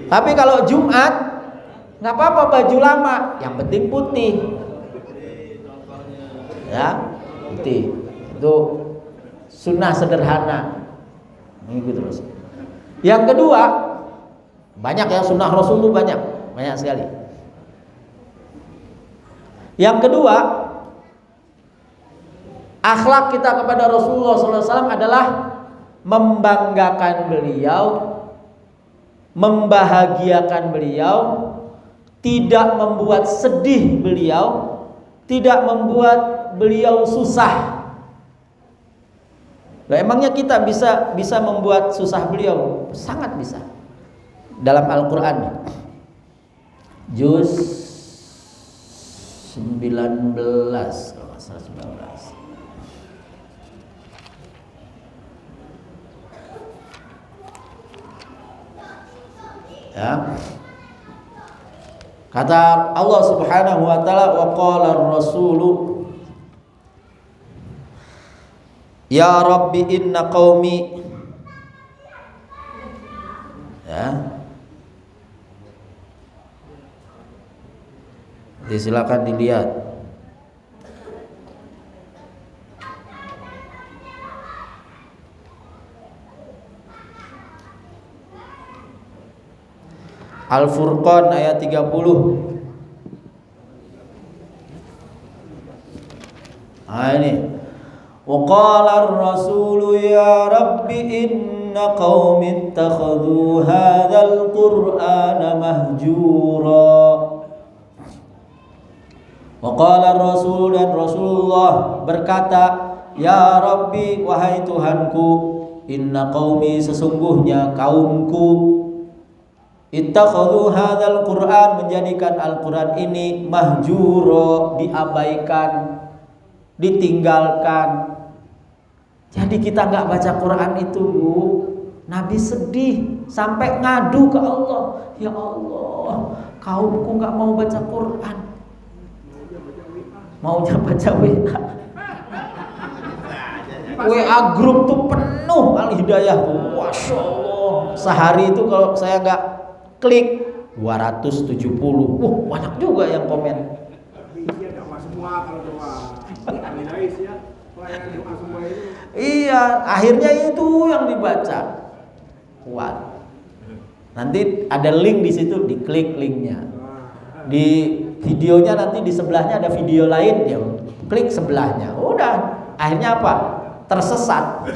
Tapi kalau Jumat nggak apa-apa baju lama, yang penting putih. Ya. Itu sunnah sederhana. Gitu terus. Yang kedua, banyak ya sunnah Rasul itu banyak sekali. Yang kedua, akhlak kita kepada Rasulullah SAW adalah membanggakan beliau, membahagiakan beliau, tidak membuat sedih beliau, tidak membuat beliau susah. Lah emangnya kita bisa membuat susah beliau? Sangat bisa. Dalam Al-Qur'an juz 19 kalau nggak salah 19. Ya. Kata Allah Subhanahu wa taala, wa qala ar-rasulu ya Rabbi inna qaumi. Ya. Silakan dilihat. Al-Furqan ayat 30. Nah ini. Wa qala ar-rasulu ya Rabbi inna qaumi ittakhadhu hadzal qur'ana mahjura. Wa qala ar-rasul, dan Rasulullah berkata, ya Rabbi, wahai Tuhanku, inna qaumi, sesungguhnya kaumku, ittakhadhu hadzal qur'an, menjadikan Al-Qur'an ini mahjura, diabaikan, ditinggalkan. Jadi kita nggak baca Quran itu, Bu, Nabi sedih sampai ngadu ke Allah. Ya Allah, kaumku nggak mau baca Quran, maunya baca WA. WA grup tuh penuh Al-Hidayah tuh. Masya Allah. Sehari itu kalau saya nggak klik 270. Banyak juga yang komen. Iya, akhirnya itu yang dibaca. Kuat. Nanti ada link di situ, diklik linknya. Di videonya nanti di sebelahnya ada video lain, ya klik sebelahnya. Udah, akhirnya apa? Tersesat.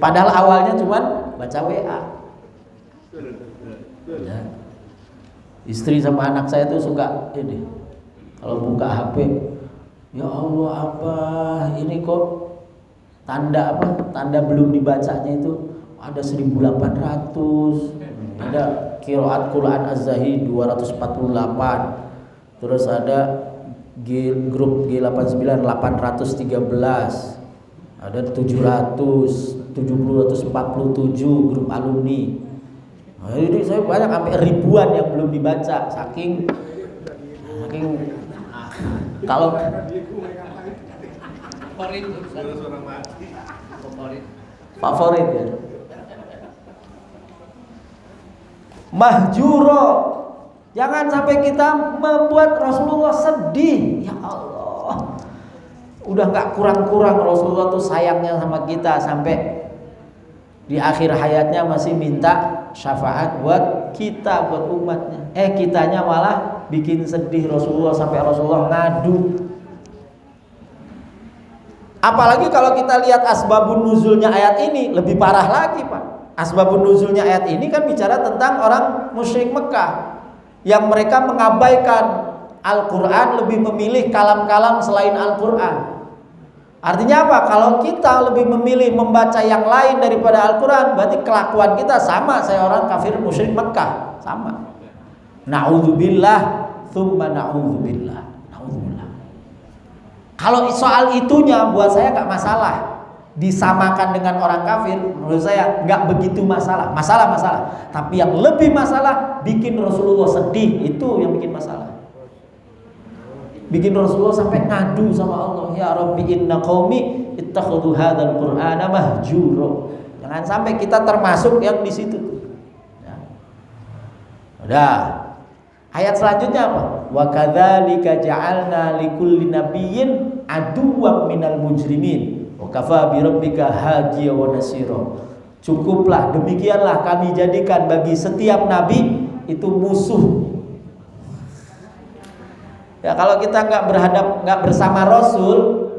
Padahal awalnya cuman baca WA. Ya. Istri sama anak saya tuh suka ini. Kalau buka HP, ya Allah Abah, ini kok tanda apa? Tanda belum dibacanya itu ada 1800. Ada qiraat Quran Az-Zahid 248. Terus ada grup G89 813. Ada 747 grup alumni. Nah, ini saya banyak sampai ribuan yang belum dibaca saking kalau favorit ya. Mahjuro, jangan sampai kita membuat Rasulullah sedih. Ya Allah, udah nggak kurang-kurang Rasulullah tuh sayangnya sama kita sampai di akhir hayatnya masih minta syafaat buat kita, buat umatnya. Kitanya malah bikin sedih Rasulullah sampai Rasulullah ngadu. Apalagi kalau kita lihat asbabun nuzulnya ayat ini lebih parah lagi, Pak. Asbabun nuzulnya ayat ini kan bicara tentang orang musyrik Mekah yang mereka mengabaikan Al-Quran, lebih memilih kalam-kalam selain Al-Quran. Artinya apa? Kalau kita lebih memilih membaca yang lain daripada Al-Quran, berarti kelakuan kita sama saya orang kafir musyrik Mekah, sama. Na'udzubillah, thumma na'udzubillah. Kalau soal itunya buat saya nggak masalah, disamakan dengan orang kafir menurut saya nggak begitu masalah. Tapi yang lebih masalah bikin Rasulullah sedih, itu yang bikin masalah. Bikin Rasulullah sampai ngadu sama Allah, ya Rabbi inna qaumi ittakhadhu hadzal qur'ana mahjura. Jangan sampai kita termasuk yang di situ. Ya. Udah. Ayat selanjutnya apa? Wa kadzalika ja'alna likulli nabiyyin aduwwan minal mujrimin wa kafa bi rabbika hadiya wa nasira. Cukuplah, demikianlah kami jadikan bagi setiap nabi itu musuh. Ya, kalau kita nggak bersama Rasul,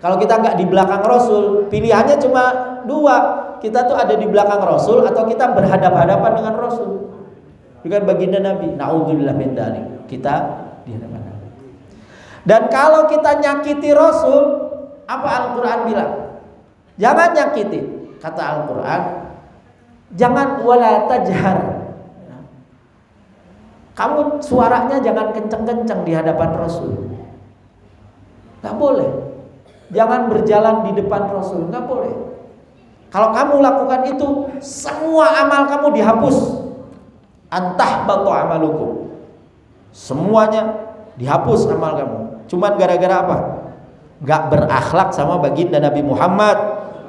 kalau kita nggak di belakang Rasul, pilihannya cuma dua. Kita tuh ada di belakang Rasul atau kita berhadap-hadapan dengan Rasul. Bukan baginda Nabi. Na'udzubillah min dzalik. Kita di hadapan Nabi. Dan kalau kita nyakiti Rasul, apa Al-Quran bilang? Jangan nyakiti. Kata Al-Quran, jangan wala tajhar. Kamu suaranya jangan kenceng-kenceng di hadapan Rasul. Gak boleh. Jangan berjalan di depan Rasul. Gak boleh. Kalau kamu lakukan itu, semua amal kamu dihapus. Antah batu amalukum. Semuanya dihapus amal kamu. Cuman gara-gara apa? Gak berakhlak sama baginda Nabi Muhammad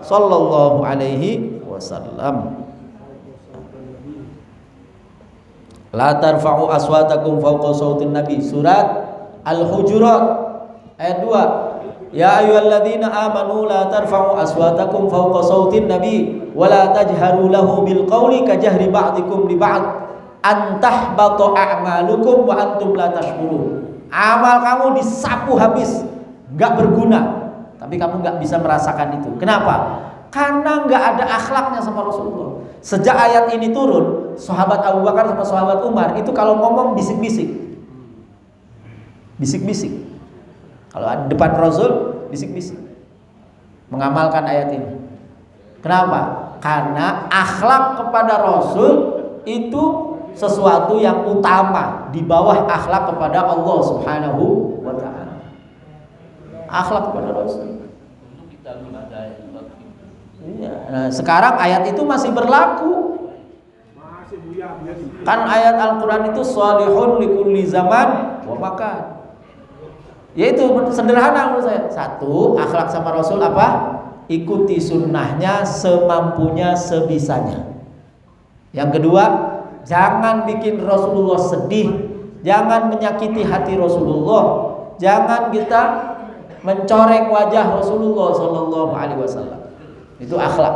sallallahu alaihi wasallam. La tarfa'u aswatakum fawqa sautin nabi. Surat Al-Hujurat ayat 2. Ya ayyuhalladzina amanu la tarfa'u aswatakum fawqa sautin nabi wa la tajharu lahu bil qawli kajahri ba'dikum li ba'd an tahbata a'malukum wa antum la tashkurun. Amal kamu disapu habis, enggak berguna, tapi kamu enggak bisa merasakan itu. Kenapa? Karena enggak ada akhlaknya sama Rasulullah. Sejak ayat ini turun, sahabat Abu Bakar sama sahabat Umar itu kalau ngomong bisik-bisik. Bisik-bisik. Kalau di depan Rasul bisik-bisik. Mengamalkan ayat ini. Kenapa? Karena akhlak kepada Rasul itu sesuatu yang utama di bawah akhlak kepada Allah Subhanahu wa taala. Akhlak kepada Rasul. Iya. Nah, sekarang ayat itu masih berlaku. Kan ayat Al-Quran itu sholihun likulli zaman wa makan. Yaitu sederhana menurut saya. Satu, akhlak sama Rasul apa? Ikuti sunnahnya semampunya, sebisanya. Yang kedua, jangan bikin Rasulullah sedih, jangan menyakiti hati Rasulullah, jangan kita mencoreng wajah Rasulullah Sallallahu Alaihi Wasallam. Itu akhlak.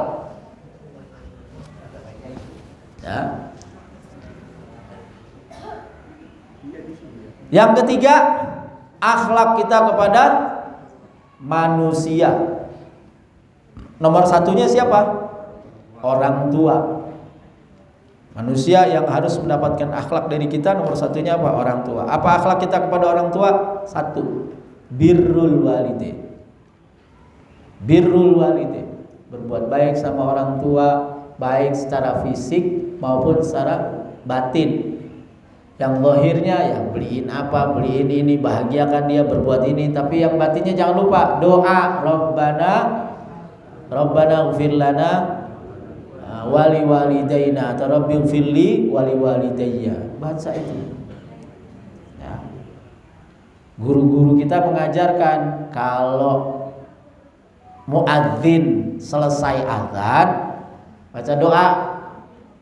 Ya. Yang ketiga, akhlak kita kepada manusia. Nomor satunya siapa? Orang tua. Manusia yang harus mendapatkan akhlak dari kita nomor satunya apa? Orang tua. Apa akhlak kita kepada orang tua? Satu, birrul walidain. Birrul walidain, berbuat baik sama orang tua, baik secara fisik maupun secara batin. Yang lahirnya ya beliin apa, beliin ini, bahagiakan dia, berbuat ini. Tapi yang batinnya jangan lupa doa, Rabbana ighfir lana wali walidaina atau Rabbi ighfirli wali walidayya. Baca itu. Ya. Guru-guru kita mengajarkan kalau muadzin selesai azan baca doa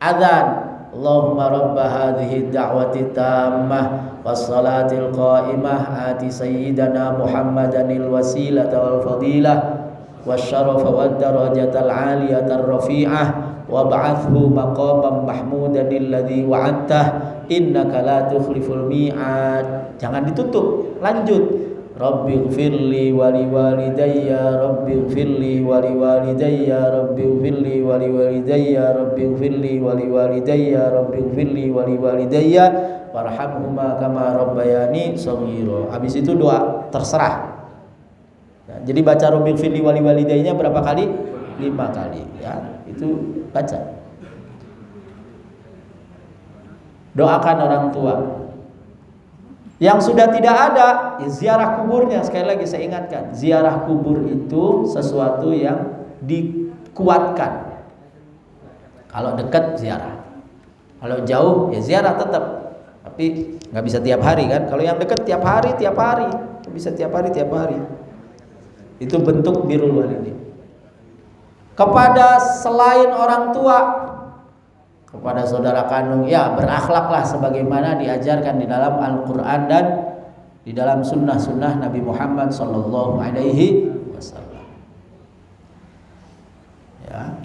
azan. Allahumma rabba hadhihi da'wati tammah wassalatil qa'imah ati sayyidana Muhammadanil wasilata wal fadilah wasyarafa wad darajatal aliyatar rafi'ah wab'athhu maqaman mahmudan alladzi wa'adtah innaka la tukhliful mi'ad. Jangan ditutup, lanjut. Rabbighfirli wa liwalidayya Rabbighfirli wa liwalidayya Rabbighfirli wa liwalidayya Rabbighfirli wa liwalidayya Rabbighfirli wa liwalidayya warhamhuma kama rabbayani shaghira. Habis itu doa terserah. Nah, jadi baca Rabbighfirli wa liwalidayya berapa kali? 5 kali ya. Itu baca. Doakan orang tua. Yang sudah tidak ada, ya ziarah kuburnya. Sekali lagi saya ingatkan, ziarah kubur itu sesuatu yang dikuatkan. Kalau dekat ziarah, kalau jauh ya ziarah tetap, tapi nggak bisa tiap hari kan. Kalau yang dekat tiap hari, bisa tiap hari. Itu bentuk birrul walidain. Kepada selain orang tua, kepada saudara kandung, ya berakhlaklah sebagaimana diajarkan di dalam Al-Quran dan di dalam sunnah-sunnah Nabi Muhammad Sallallahu Alaihi Wasallam. Ya,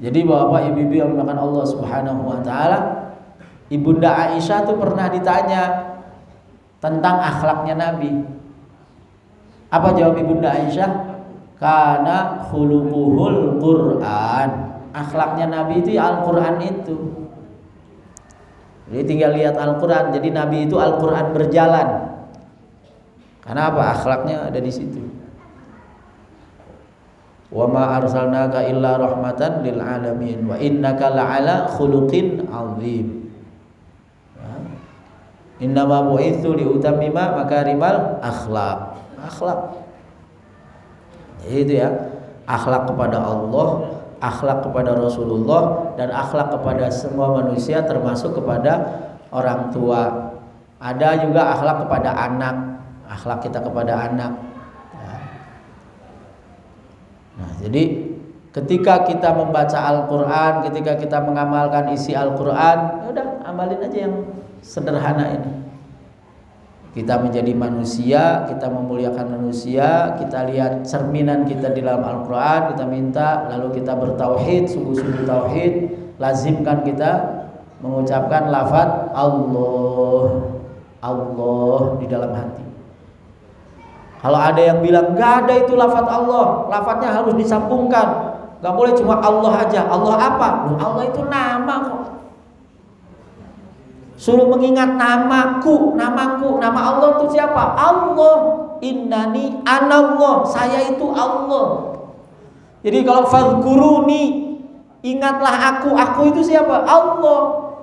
jadi bapak ibu-ibu yang dimakan Allah Subhanahu Wa Taala, Ibunda Aisyah tuh pernah ditanya tentang akhlaknya Nabi. Apa jawab Ibunda Aisyah? Kana khuluquhul Quran. Akhlaknya Nabi itu Al-Quran itu. Jadi tinggal lihat Al-Quran. Jadi Nabi itu Al-Quran berjalan. Karena apa? Akhlaknya ada di situ. Wa ma arsalnaka illa rahmatan lil alamin wa innaka la'ala khuluqin azim. Innama bu'itsu liutammima makarimal akhlak. Akhlak. Itu ya. Akhlak kepada Allah, akhlak kepada Rasulullah, dan akhlak kepada semua manusia termasuk kepada orang tua. Ada juga akhlak kepada anak, akhlak kita kepada anak. Nah, jadi ketika kita membaca Al-Quran, ketika kita mengamalkan isi Al-Quran, ya udah amalin aja yang sederhana ini. Kita menjadi manusia, kita memuliakan manusia, kita lihat cerminan kita di dalam Al-Quran, kita minta, lalu kita bertauhid, sungguh-sungguh tauhid, lazimkan kita mengucapkan lafaz Allah, Allah di dalam hati. Kalau ada yang bilang nggak ada itu lafaz Allah, lafaznya harus disambungkan, nggak boleh cuma Allah aja. Allah apa? Allah itu nama kok. Suruh mengingat namaku, nama Allah itu siapa? Allah. Innani anallah, saya itu Allah. Jadi kalau fadhkuruni, ingatlah aku itu siapa? Allah.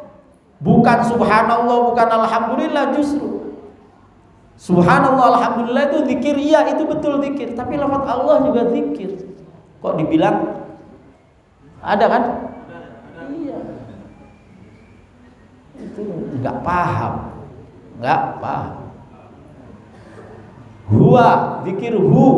Bukan subhanallah, bukan alhamdulillah justru. Subhanallah, alhamdulillah itu zikir, iya itu betul zikir. Tapi lafaz Allah juga zikir. Kok dibilang Ada kan? Iya. Itu nggak paham. Huwa, zikir hu.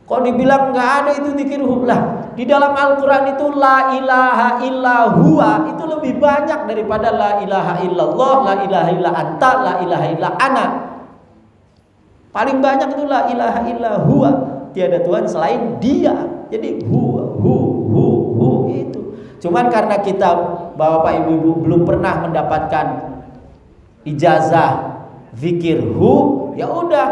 Kok dibilang nggak ada itu zikir hu? Lah, di dalam Al-Quran itu la ilaha illa huwa itu lebih banyak daripada la ilaha illallah, la ilaha illa anta, la ilaha illa ana. Paling banyak itu la ilaha illa huwa. Tiada Tuhan selain dia. Jadi hu itu. Cuman karena kita Bapak Ibu belum pernah mendapatkan ijazah zikir hu, ya udah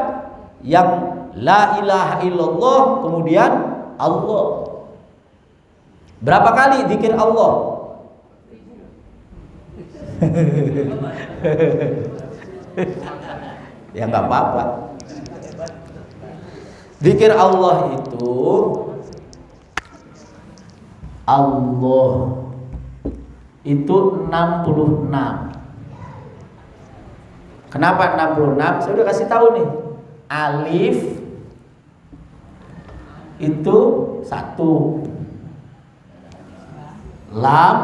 yang la ilaha illallah kemudian Allah. Berapa kali zikir Allah? Ya nggak apa-apa. Zikir Allah itu itu 66. Kenapa 66? Saya udah kasih tahu nih. Alif itu 1. Lam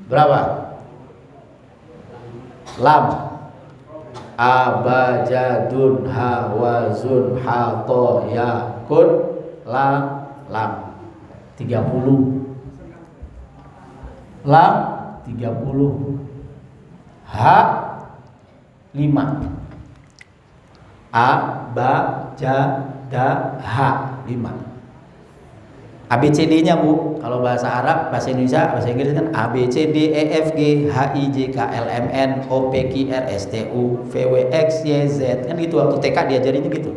berapa? Lam abajadun hawazun hato yakun lam 30. Lam 30. Ha 5. A ba ja da ha 5. ABCD-nya Bu, kalau bahasa Arab, bahasa Indonesia, bahasa Inggris kan A B C D E F G H I J K L M N O P Q R S T U V W X Y Z kan gitu, waktu TK diajarinnya gitu.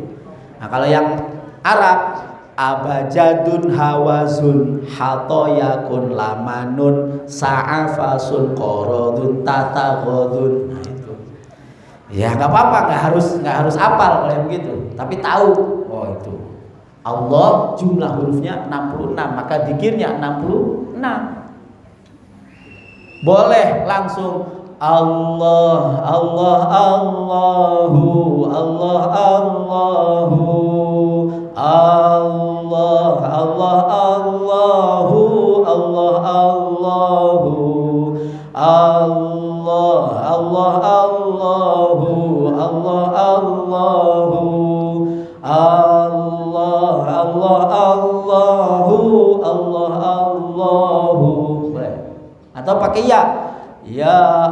Nah kalau yang Arab abajadun hawazun hatoyakun lamanun sa'afasun korodun tatagodun. Nah itu ya nggak apa-apa, nggak harus hafal kalau yang begitu, tapi tahu oh itu Allah jumlah hurufnya 66, maka zikirnya 66. Boleh langsung Allah Allah Allahu Allah Allahu Allah Allah Allahu Allah Allahu Allah Allah Allahu Allah Allahu Allah Allah Allahu Allah Allahu. Boleh. Atau pakai ya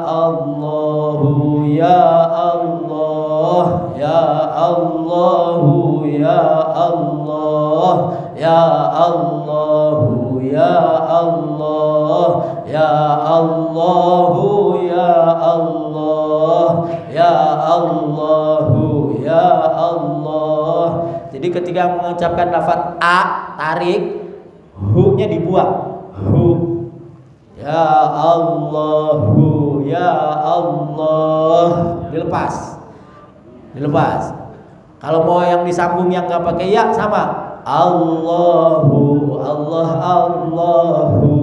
Allahu ya Allah ya Allahu ya Allah ya Allahu ya Allah ya Allahu ya Allah ya Allahu ya Allah. Jadi ketika mengucapkan lafaz a tarik, hu-nya dibuang. Hu. Ya Allahu ya Allah dilepas. Kalau mau yang disambung yang nggak pakai ya sama Allahu Allah Allahu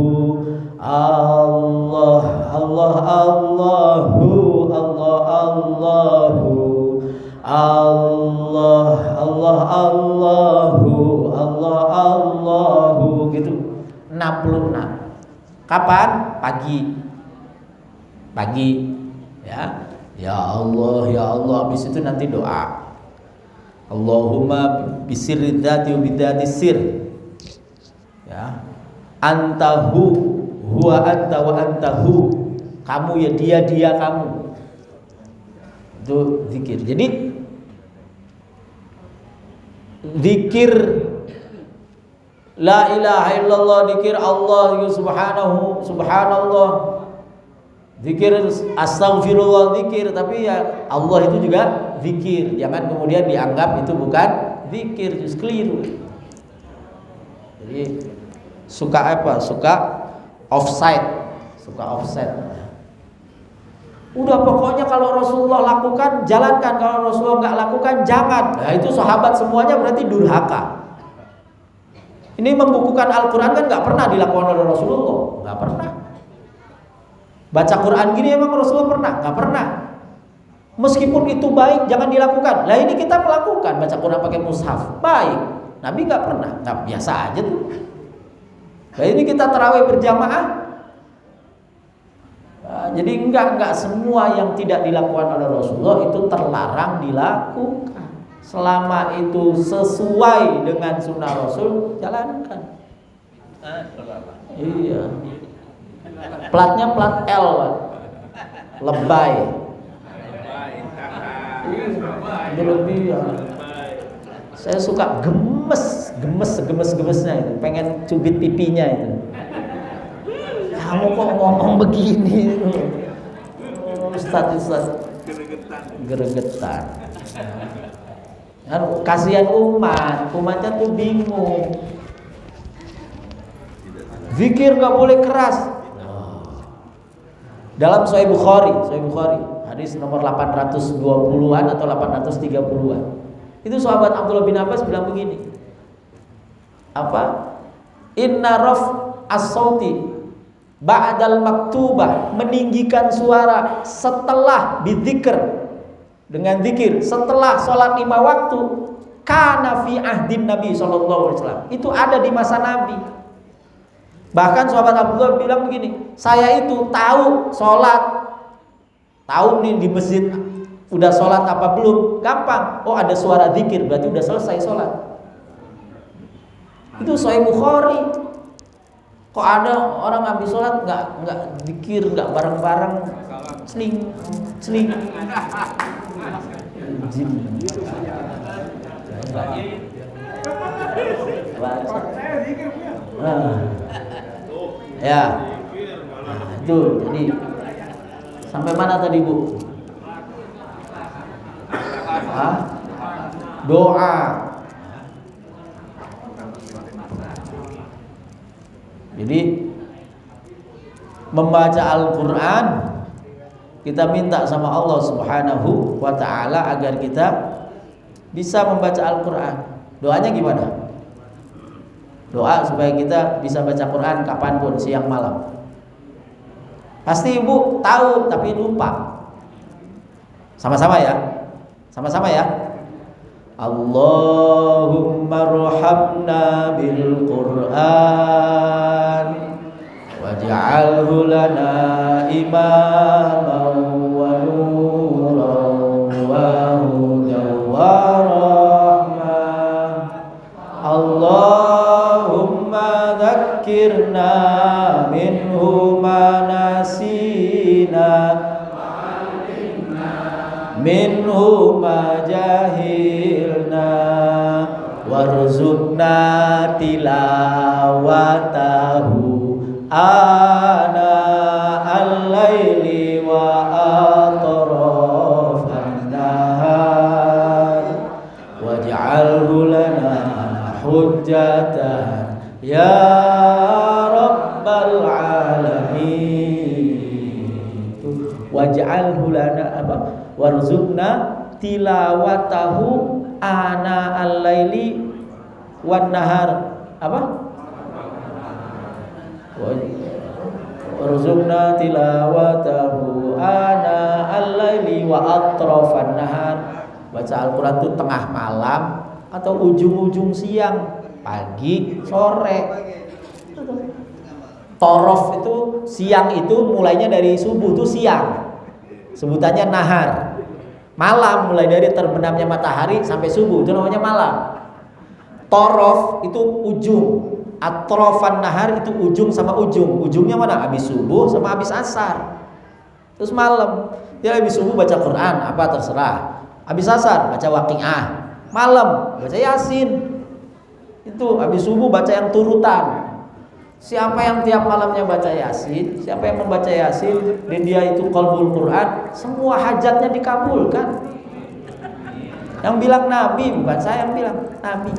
Allah Allah Allahu Allah Allahu Allah Allah Allahu Allah Allahu gitu 66. Kapan? Pagi ya. Ya Allah habis itu nanti doa Allahumma bisirri dzati wa bidzati sir ya antahu huwa anta wa antahu, kamu ya dia kamu, itu zikir. Jadi zikir la ilaha illallah, zikir Allah subhanallah, zikir astaghfirullah, zikir, tapi ya Allah itu juga zikir. Jangan kemudian dianggap itu bukan zikir, itu keliru. Jadi suka offside. Udah pokoknya kalau Rasulullah lakukan jalankan, kalau Rasulullah nggak lakukan jangan. Nah itu sahabat semuanya berarti durhaka. Ini membukukan Al-Quran kan nggak pernah dilakukan oleh Rasulullah, nggak pernah. Baca Quran gini emang Rasulullah pernah? Nggak pernah. Meskipun itu baik jangan dilakukan. Lah ini kita melakukan, baca Quran pakai mushaf baik. Nabi nggak pernah, nggak, biasa aja tuh. Nah, ini kita tarawih berjamaah. Nah, jadi enggak semua yang tidak dilakukan oleh Rasulullah itu terlarang dilakukan. Selama itu sesuai dengan sunnah Rasul, jalankan. Iya. Platnya plat L, Pak. Lebay. Berlebihan. Saya suka gemes-gemesnya itu, pengen cubit pipinya itu. Kamu kok ngomong begini? Ustaz geregetan. Kasihan umatnya tuh bingung. Zikir nggak boleh keras. Dalam Sahih Bukhari, hadis nomor 820-an atau 830-an. Itu sahabat Abdullah bin Abbas bilang begini. Apa? Inna raf as-sauti ba'dal maktubah, meninggikan suara setelah bidzikr, dengan zikir setelah sholat 5 waktu, kana fi ahdin Nabi sallallahu alaihi wasallam. Itu ada di masa Nabi. Bahkan sahabat Abdullah bilang begini, saya itu tahu sholat, tahu nih di masjid udah sholat apa belum, gampang. Oh ada suara zikir, berarti udah selesai sholat. Itu Sahih Bukhari. Kok ada orang habis sholat nggak zikir, nggak bareng-bareng, seling. Ya, itu jadi sampai mana tadi Bu? Doa. Jadi membaca Al-Quran, kita minta sama Allah Subhanahu wa ta'ala agar kita bisa membaca Al-Quran. Doanya gimana? Doa supaya kita bisa baca Quran kapanpun, siang malam. Pasti Ibu tahu tapi lupa. Sama-sama ya. Allahumma arhamna bil Quran waj'alhu lana imaman wa nuran wa hudan wa rahmah. Allahumma dzakkirna minhu ma nasina minhu ma jahilna warzuqna tilawatahu ana al-laili wa atrafan nahar waj'alhu lana hujjatan ya rabbal alamin. Waj'alhu lana apa? Warzuqna tilawatahu ana al-laili wan nahar. Apa? Warzuqna tilawatahu ana al-laili wa atrafan nahar. Baca Al-Quran itu tengah malam atau ujung-ujung siang, pagi, sore. Torof itu siang, itu mulainya dari subuh itu siang, sebutannya nahar. Malam mulai dari terbenamnya matahari sampai subuh itu namanya malam. Torof itu ujung, atrofan nahar itu ujung sama ujung. Ujungnya mana? Habis subuh sama habis asar. Terus malam, dia habis subuh baca Quran apa terserah. Habis asar baca waqiah. Malam baca Yasin. Itu habis subuh baca yang turutan. Siapa yang tiap malamnya baca Yasin, siapa yang membaca Yasin dan dia itu qalbul Quran, semua hajatnya dikabulkan. Yang bilang Nabi, bukan saya yang bilang, Nabi.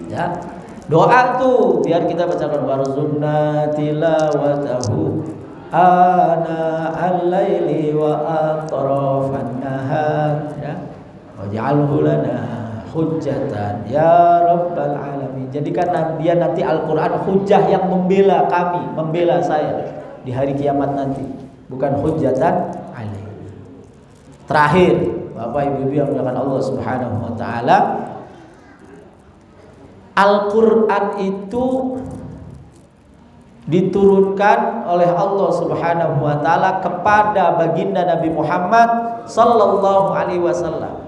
Ya. Doa tuh biar kita baca warzuqna tilawatahu ana al-laili wa atrafan nahar, ya. Waj'alhu lana hujjatan ya rabbal alamin. Jadikan dia nanti Al-Quran hujjah yang membela kami, membela saya di hari kiamat nanti, bukan hujjatan alaih. Terakhir, Bapak Ibu yang dimuliakan Allah Subhanahu wa taala, Al-Quran itu diturunkan oleh Allah Subhanahu wa taala kepada baginda Nabi Muhammad sallallahu alaihi wasallam.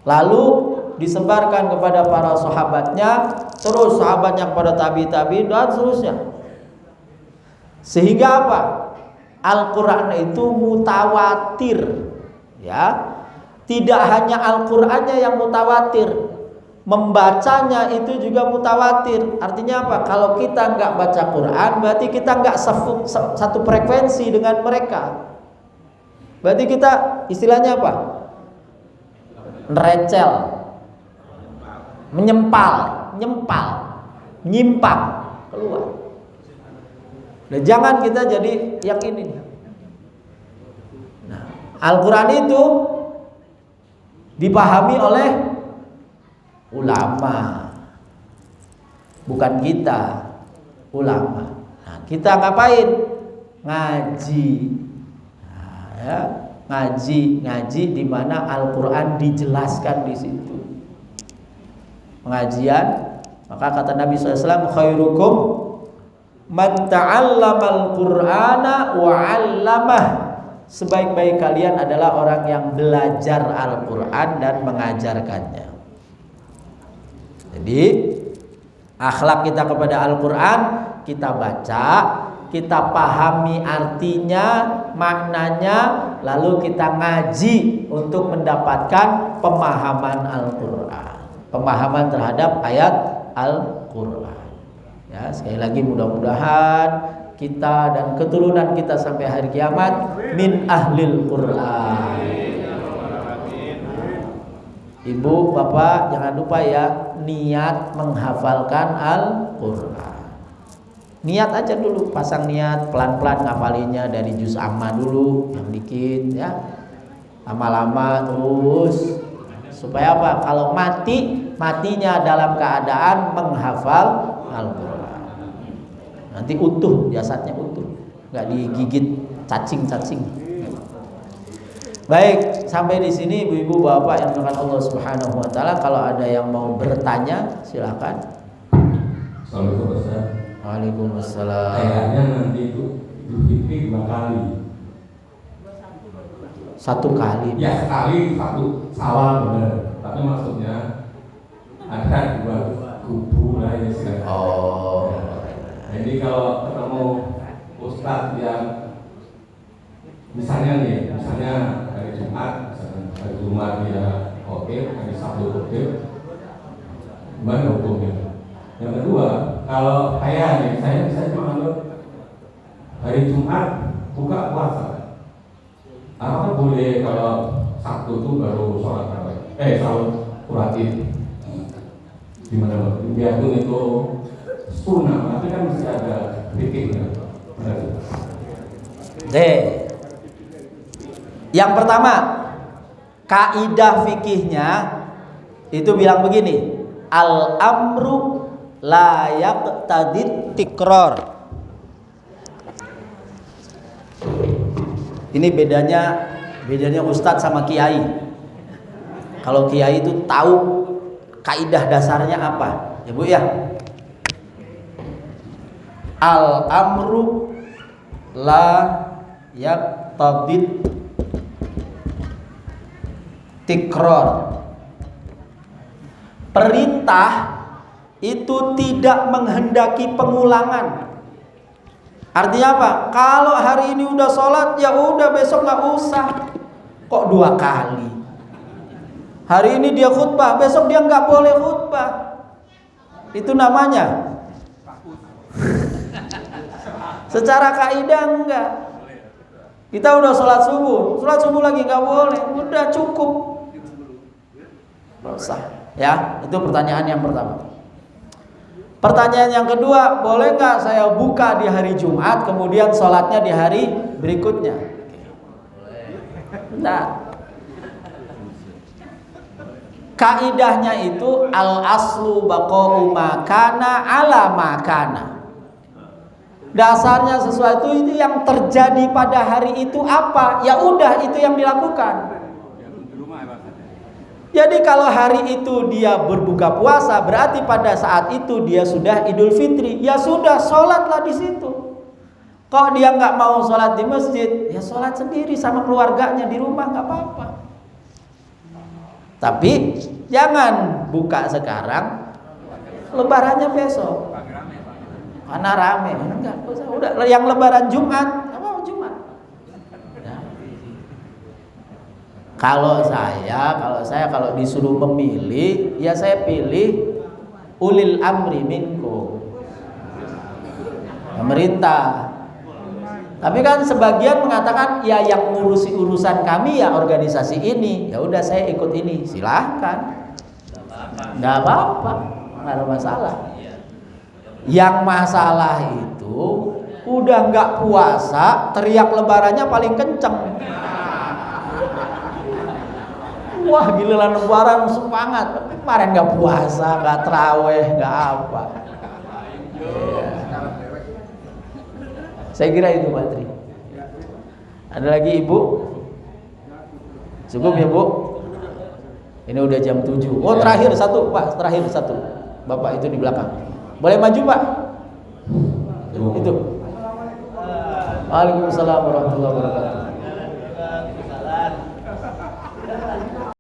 Lalu disebarkan kepada para sahabatnya, terus sahabatnya kepada tabi-tabi dan seterusnya. Sehingga apa? Al-Qur'an itu mutawatir, ya. Tidak hanya Al-Qur'annya yang mutawatir, membacanya itu juga mutawatir. Artinya apa? Kalau kita nggak baca Quran, berarti kita nggak satu frekuensi dengan mereka. Berarti kita istilahnya apa? Nerecel, menyempal, nyimpang keluar. Nah, jangan kita jadi yang ini. Nah, Al-Quran itu dipahami oleh ulama, bukan kita, ulama. Nah, kita ngapain? Ngaji. Nah, ya, ngaji di mana Al-Quran dijelaskan di situ. Pengajian, maka kata Nabi SAW, khairukum man ta'allamal Qur'ana wa 'allamah. Sebaik-baik kalian adalah orang yang belajar Al-Quran dan mengajarkannya. Jadi akhlak kita kepada Al-Quran, kita baca, kita pahami artinya, maknanya, lalu kita ngaji untuk mendapatkan pemahaman Al-Quran, pemahaman terhadap ayat Al-Quran. Ya, sekali lagi mudah-mudahan kita dan keturunan kita sampai hari kiamat min ahlil Quran. Ibu, bapak jangan lupa ya, niat menghafalkan Al-Quran. Niat aja dulu, pasang niat, pelan-pelan ngafalinya dari juz amma dulu, yang dikit ya, lama-lama terus, supaya apa? Kalau matinya dalam keadaan menghafal Al-Quran. Nanti utuh, jasadnya utuh, nggak digigit cacing-cacing. Baik, sampai di sini ibu-ibu bapak yang dengan Allah Subhanahu wa taala. Kalau ada yang mau bertanya silakan. Assalamualaikum Ustaz. Waalaikumsalam. Kayaknya nanti itu Idul Fitri 2 kali. 1 kali. Ya, sekali satu Syawal benar. Tapi maksudnya ada 2 kubu lah ya sekarang. Oh. Jadi kalau ketemu Ustadz yang misalnya hari Jumat, hari Jumat dia oke, hari Sabtu oke, gimana hukumnya? Yang kedua, kalau saya bisa menganggap hari Jumat buka puasa. Apakah boleh kalau Sabtu itu baru sholat tarawih? Sahur Quran. Gimana? Biarpun itu sunnah, tapi kan mesti ada fikihnya. Yang pertama, kaidah fikihnya itu bilang begini, al-amru la yaqtadit tikrar. Ini bedanya ustadz sama kiai. Kalau kiai itu tahu kaidah dasarnya apa, ya Bu ya. Al-amru la yaqtadit tikrar. Perintah itu tidak menghendaki pengulangan. Artinya apa? Kalau hari ini udah sholat, ya udah besok nggak usah. Kok 2 kali? Hari ini dia khutbah, besok dia nggak boleh khutbah. Itu namanya secara kaidah enggak. Kita udah sholat subuh lagi nggak boleh, udah cukup. Nggak usah. Ya, itu pertanyaan yang pertama. Pertanyaan yang kedua, boleh nggak saya buka di hari Jumat, kemudian sholatnya di hari berikutnya? Nah, kaidahnya itu al aslu baqa'u makana ala makana. Dasarnya sesuatu itu yang terjadi pada hari itu apa? Ya udah itu yang dilakukan. Jadi kalau hari itu dia berbuka puasa, berarti pada saat itu dia sudah Idul Fitri. Ya sudah, sholatlah di situ. Kalau dia nggak mau sholat di masjid, ya sholat sendiri sama keluarganya di rumah, nggak apa-apa. Tapi jangan buka sekarang, lebarannya besok. Karena rame, enggak usah. Udah yang lebaran Jumat, apa Jumat? Nah. Kalau saya disuruh memilih, ya saya pilih ulil amri minkum, pemerintah. Tapi kan sebagian mengatakan ya yang ngurusi urusan kami ya organisasi ini, ya udah saya ikut ini, silahkan, nggak apa-apa, nggak ada masalah. Yang masalah itu udah nggak puasa, teriak lebarannya paling kenceng. Wah giliran lebaran semangat, kemarin nggak puasa, nggak terawih, nggak apa. Saya kira itu Pak Tri. Ada lagi Ibu? Cukup ya Bu? Ini udah jam 7. Oh terakhir satu Pak, terakhir satu. Bapak itu di belakang. Boleh maju Pak? Itu. Waalaikumsalam warahmatullahi wabarakatuh.